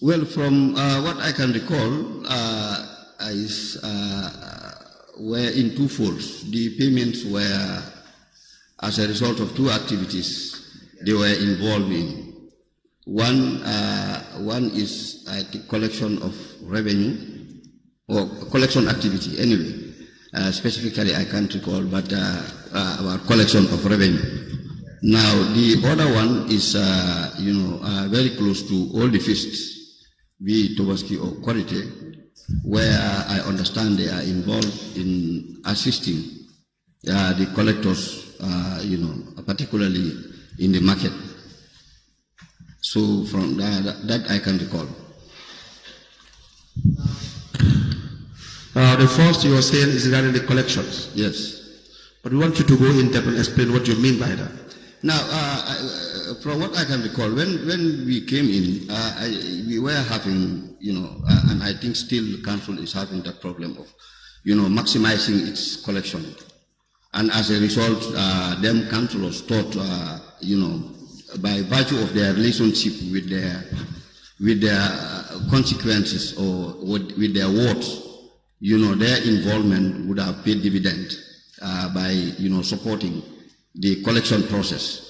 Well, from what I can recall, were in two folds. The payments were as a result of two activities they were involved in. One is the collection of revenue, or collection activity anyway. Specifically, I can't recall, but about collection of revenue. Now, the other one is, very close to all the feasts, be it Tobaski or Quality, where I understand they are involved in assisting the collectors, particularly in the market. So from that I can recall. The first you were saying is regarding the collections. Yes. But we want you to go in depth and explain what you mean by that. Now, from what I can recall, when we came in, we were having, and I think still the council is having that problem of, maximizing its collection. And as a result, them councillors thought, by virtue of their relationship with their consequences or with their wards, their involvement would have paid dividend by, supporting the collection process,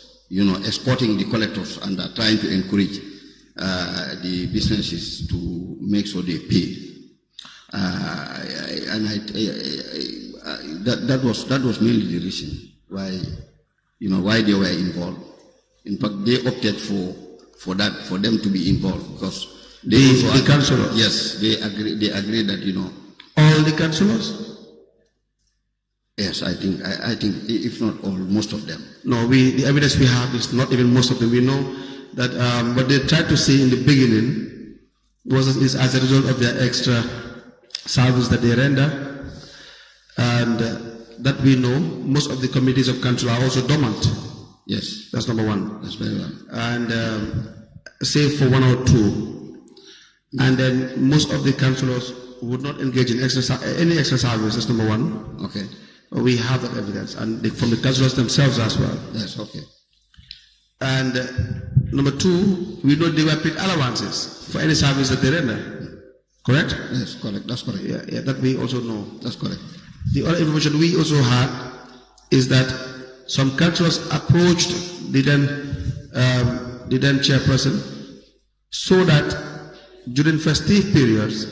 escorting the collectors and trying to encourage the businesses to make sure they pay. That was mainly the reason why they were involved. In fact, they opted for them to be involved because the councillors. Yes, they agree that all the councillors. Yes, I think if not all, most of them. No, the evidence we have is not even most of them. We know that what they tried to say in the beginning is as a result of their extra service that they render, and that we know most of the committees of council are also dormant. Yes, that's number one. That's very well. And save for one or two, and then most of the councillors would not engage in any extra service. That's number one. Okay. We have that evidence, and from the councillors themselves as well. Yes, okay. And number two, we know they were paid allowances for any service that they render. Correct? Yes, correct. That's correct. Yeah, that we also know. That's correct. The other information we also had is that some councillors approached the then chairperson so that during festive periods,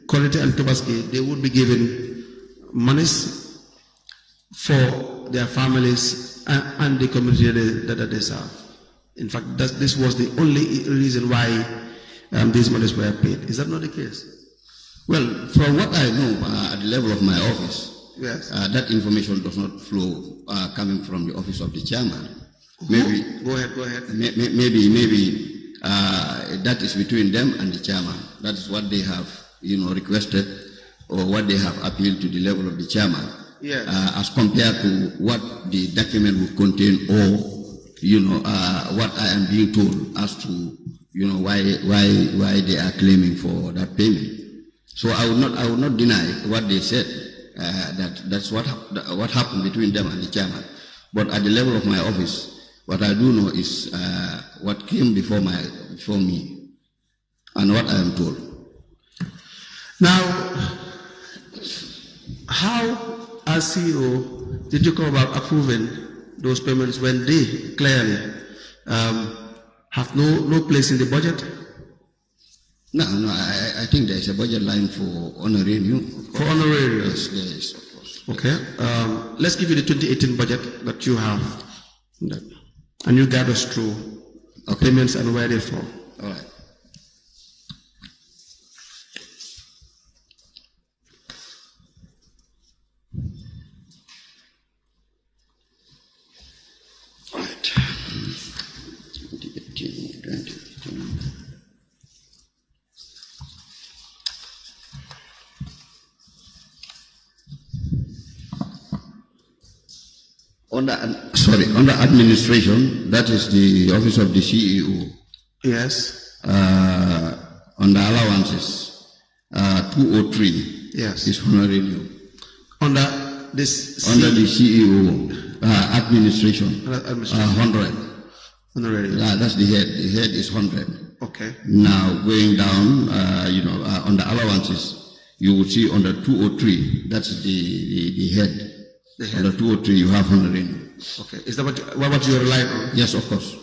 Quality and Tobaski, they would be given monies for their families and the community that they serve. In fact, this was the only reason why these monies were paid. Is that not the case? Well, from what I know at the level of my office, yes, that information does not flow coming from the office of the chairman. Maybe go ahead. Maybe that is between them and the chairman. That is what they have, requested, or what they have appealed to the level of the chairman. Yes. As compared to what the document would contain, or what I am being told as to why they are claiming for that payment. So I would not deny what they said. That's what happened between them and the chairman. But at the level of my office, what I do know is what came before me. and what I am told. Now, how, as CEO, did you go about approving those payments when they clearly have no place in the budget? No, I think there is a budget line for honorarium. For honorarium? Yes, there is, of course. Okay. Let's give you the 2018 budget that you have, and you guide us through payments and where they fall. All right. Right. 2018, 2018. Under administration, that is the office of the CEO. Yes. Under allowances, 203. Yes. Is honorarium. Under this. Under the CEO administration, 100. Honorarium. That's the head. The head is 100. Okay. Now going down, under allowances, you will see under 203. That's the head. The head. Under 203, you have honorarium. Okay. Is that what you rely on? Yes, of course.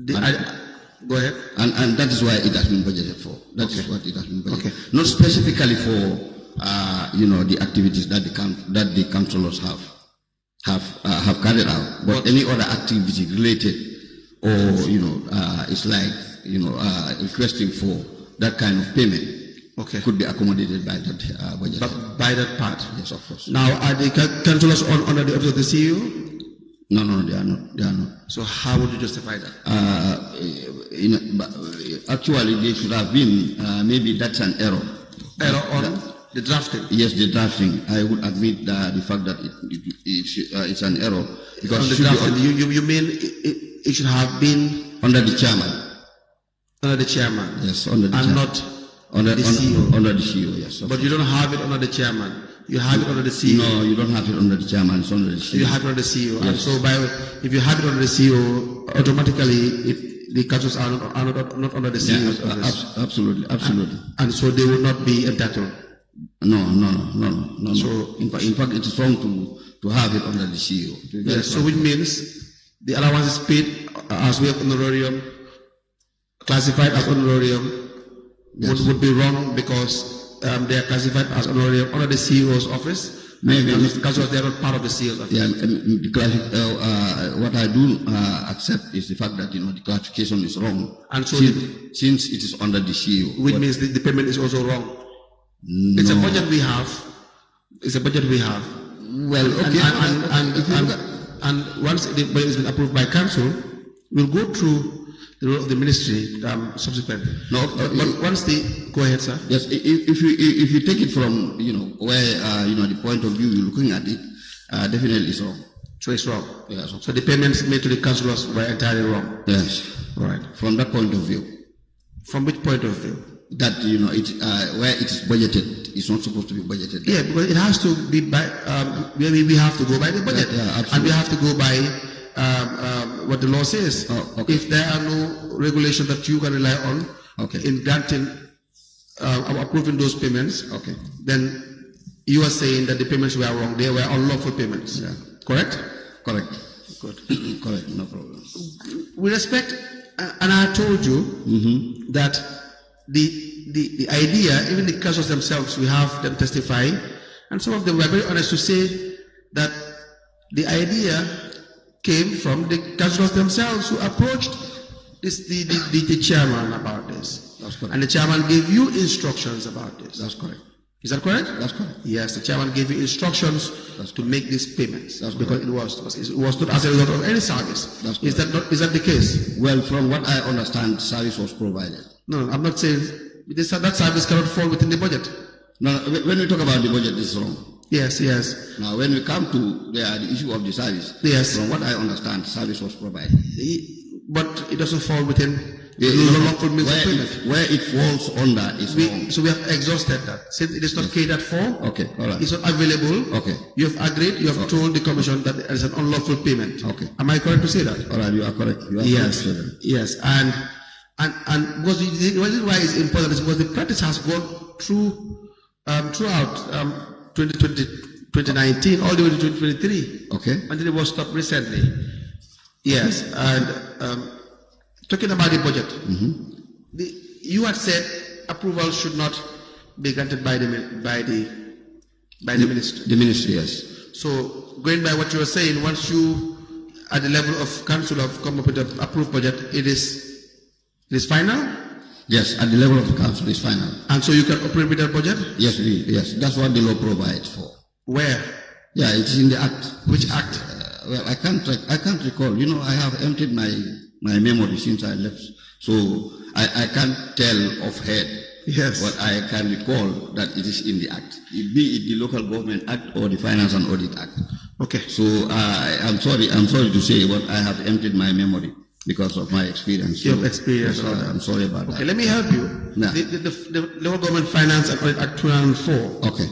Go ahead. And that is why it has been budgeted for. That is what it has been budgeted. Okay. Not specifically for the activities that the councillors have carried out, but any other activity related, or it's like requesting for that kind of payment. Okay. Could be accommodated by that budget. By that part. Yes, of course. Now, are the councillors under the office of the CEO? No, they are not. They are not. So how would you justify that? Actually, they should have been. Maybe that's an error. Error on the drafting. Yes, the drafting. I would admit the fact that it's an error because on the drafting. You mean it should have been under the chairman. Under the chairman. Yes, under the chairman. And not under the CEO. Under the CEO. Yes. But you don't have it under the chairman. You have it under the CEO. No, you don't have it under the chairman. It's under the CEO. You have it under the CEO. Yes. And so, if you have it under the CEO, automatically the councils are not under the CEO. Yeah, absolutely. And so they will not be entitled. No. So, in fact, it is wrong to have it under the CEO. Yes. So, which means the allowance is paid as way of honorarium, classified as honorarium, would be wrong because they are classified as honorarium under the CEO's office. Maybe because they are not part of the CEO's office. Yeah, what I do accept is the fact that the classification is wrong. And so since it is under the CEO, which means the payment is also wrong. No. It's a budget we have. Well, okay. And once the budget has been approved by council, we'll go through the role of the ministry subsequently. No, but once go ahead, sir. Yes, if you take it from where the point of view you're looking at it, definitely it's wrong. So it's wrong. Yes. So the payments made to the councillors were entirely wrong. Yes. Right. From that point of view. From which point of view? That where it is budgeted, it's not supposed to be budgeted. Yeah, because it has to be by. We have to go by the budget, and we have to go by what the law says. Oh, okay. If there are no regulations that you can rely on in granting approving those payments, then you are saying that the payments were wrong. They were unlawful payments. Yeah. Correct? Correct. Good. Correct. No problem. With respect, and I told you that the idea, even the councillors themselves, we have them testify, and some of them were very honest to say that the idea came from the councillors themselves who approached the chairman about this. That's correct. And the chairman gave you instructions about this. That's correct. Is that correct? That's correct. Yes, the chairman gave you instructions to make these payments. That's because it was not as a result of any service. That's is that the case? Well, from what I understand, service was provided. No, I'm not saying that service cannot fall within the budget. No, when we talk about the budget, this is wrong. Yes. Now, when we come to the issue of the service, from what I understand, service was provided. But it doesn't fall within the lawful means of payment. Where it falls under is wrong. So we have exhausted that. Since it is not catered for, okay, all right. It's not available. Okay. You have agreed, you have told the commission that there is an unlawful payment. Okay. Am I correct to say that? All right, you are correct. You are yes. correct. Yes. And And because the reason why it's important is because the practice has gone throughout 2020, 2019, all the way to 2023. Okay. Until it was stopped recently. Yes. And talking about the budget, you had said approval should not be granted by the ministry. The ministry, yes. So going by what you were saying, once you at the level of council have come up with an approved budget, it is final? Yes, at the level of the council is final. And so you can operate with that budget? Yes, yes. That's what the law provides for. Where? Yeah, it's in the act. Which act? Well, I can't recall. You know, I have emptied my memory since I left, so I can't tell offhand. Yes. But I can recall that it is in the act, be it the Local Government Act or the Finance and Audit Act. Okay. So I'm sorry to say, but I have emptied my memory because of my experience. Your experience. So, I'm sorry about that. Okay, let me help you. Yeah. The Local Government Finance and Audit Act 2004. Okay.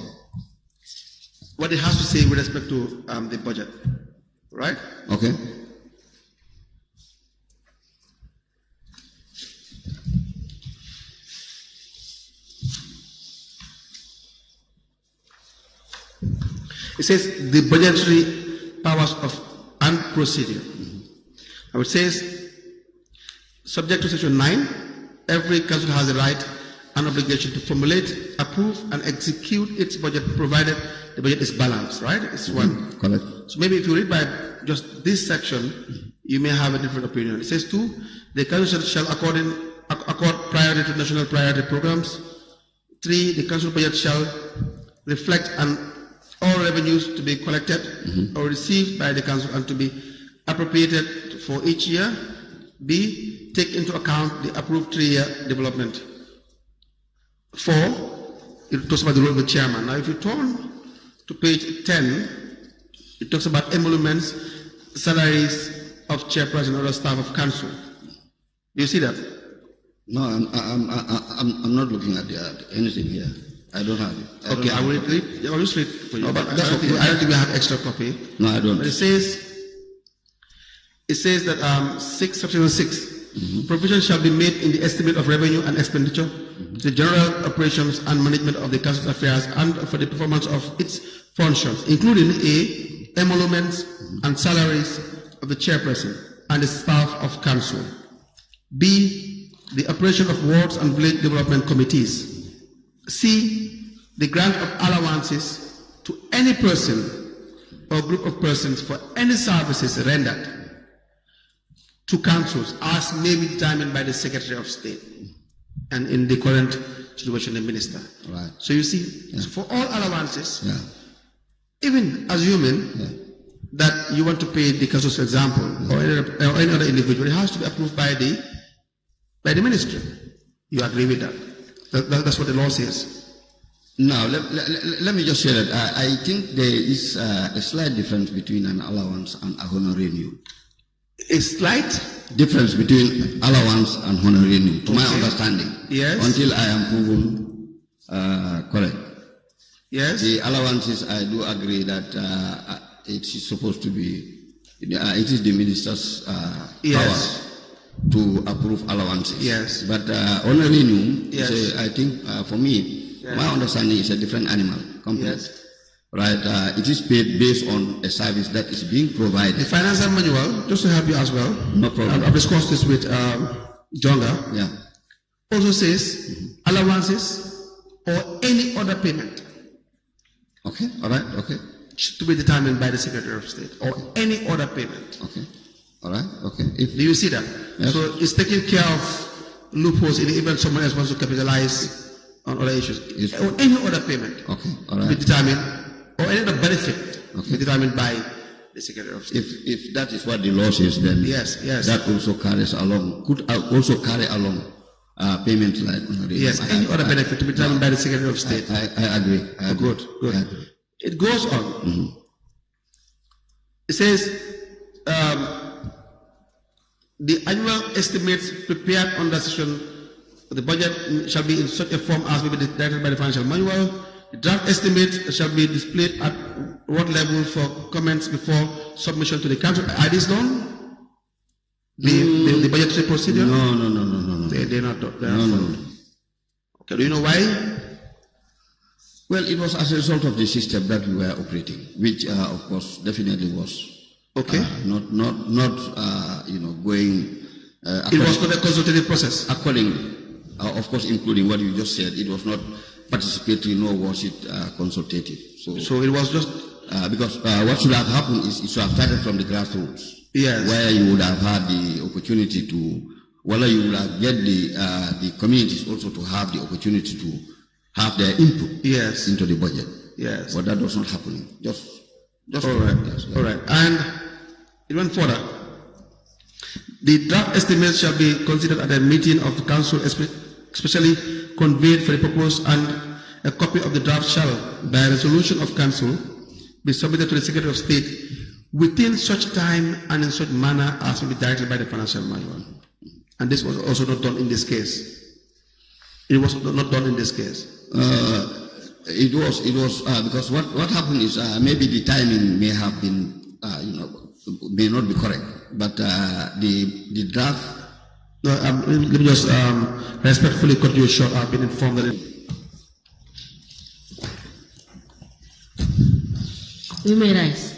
What it has to say with respect to the budget, right? Okay. It says the budgetary powers of and procedure. Now it says, subject to section 9, every council has the right and obligation to formulate, approve, and execute its budget, provided the budget is balanced, right? It's one. Correct. So maybe if you read by just this section, you may have a different opinion. It says 2, the council shall accord priority to national priority programs. 3, the council budget shall reflect all revenues to be collected or received by the council and to be appropriated for each year. B, take into account the approved 3-year development. 4, it talks about the role of the chairman. Now if you turn to page 10, it talks about emoluments, salaries of chairperson and other staff of council. Do you see that? No, I'm not looking at anything here. I don't have it. Okay, I will just read for you. No, but I don't think we have extra copy. No, I don't. But it says that 6, section 6, provision shall be made in the estimate of revenue and expenditure, the general operations and management of the council's affairs, and for the performance of its functions, including A, emoluments and salaries of the chairperson and the staff of council. B, the operation of wards and village development committees. C, the grant of allowances to any person or group of persons for any services rendered to councils as may be determined by the Secretary of State and in the current situation the Minister. Right. So you see, so for all allowances, even assuming that you want to pay the council, for example, or any other individual, it has to be approved by the ministry. You agree with that? That's what the law says. Now, let me just say that I think there is a slight difference between an allowance and a honorarium. A slight difference between allowance and honorarium, to my understanding. Yes. Until I am proven correct. Yes. The allowances, I do agree that it is supposed to be, it is the minister's power to approve allowances. Yes. But honorarium, yes. I think for me, my understanding is a different animal completely. Yes. Right, it is paid based on a service that is being provided. The financial manual, just to help you as well. No problem. I've discussed this with Jonga. Yeah. Also says allowances or any other payment. Okay. All right. Okay. To be determined by the Secretary of State or any other payment. Okay. All right. Okay. Do you see that? Yes. So it's taking care of loopholes in the event someone else wants to capitalize on other issues. Yes. Or any other payment. Okay. All right. To be determined. Or any other benefit determined by the Secretary of State. If that is what the law says, then yes. that also carries along, could also carry along payments like honorarium. Yes, any other benefit to be determined by the Secretary of State. I agree. Good. It goes on. It says the annual estimates prepared under section the budget shall be in such a form as may be directed by the financial manual. The draft estimate shall be displayed at what level for comments before submission to the council. Are these done? The budgetary procedure? No. They're not. No. Okay, do you know why? Well, it was as a result of the system that we were operating, which, of course, definitely was not going. It was not a consultative process. Accordingly, of course, including what you just said, it was not participatory nor was it consultative. So it was just because what should have happened is it should have started from the grassroots. Yes. Where you would have had the opportunity to, whether you would have get the communities also to have the opportunity to have their input into the budget. Yes. But that was not happening. Just all right. All right. And it went further. The draft estimates shall be considered at a meeting of the council, especially conveyed for the purpose, and a copy of the draft shall, by resolution of council, be submitted to the Secretary of State within such time and in such manner as will be directed by the financial manual. And this was also not done in this case. It was not done in this case. It was because what happened is maybe the timing may have been may not be correct, but the draft. No, let me just respectfully cut you short. I've been informed that. You may rise.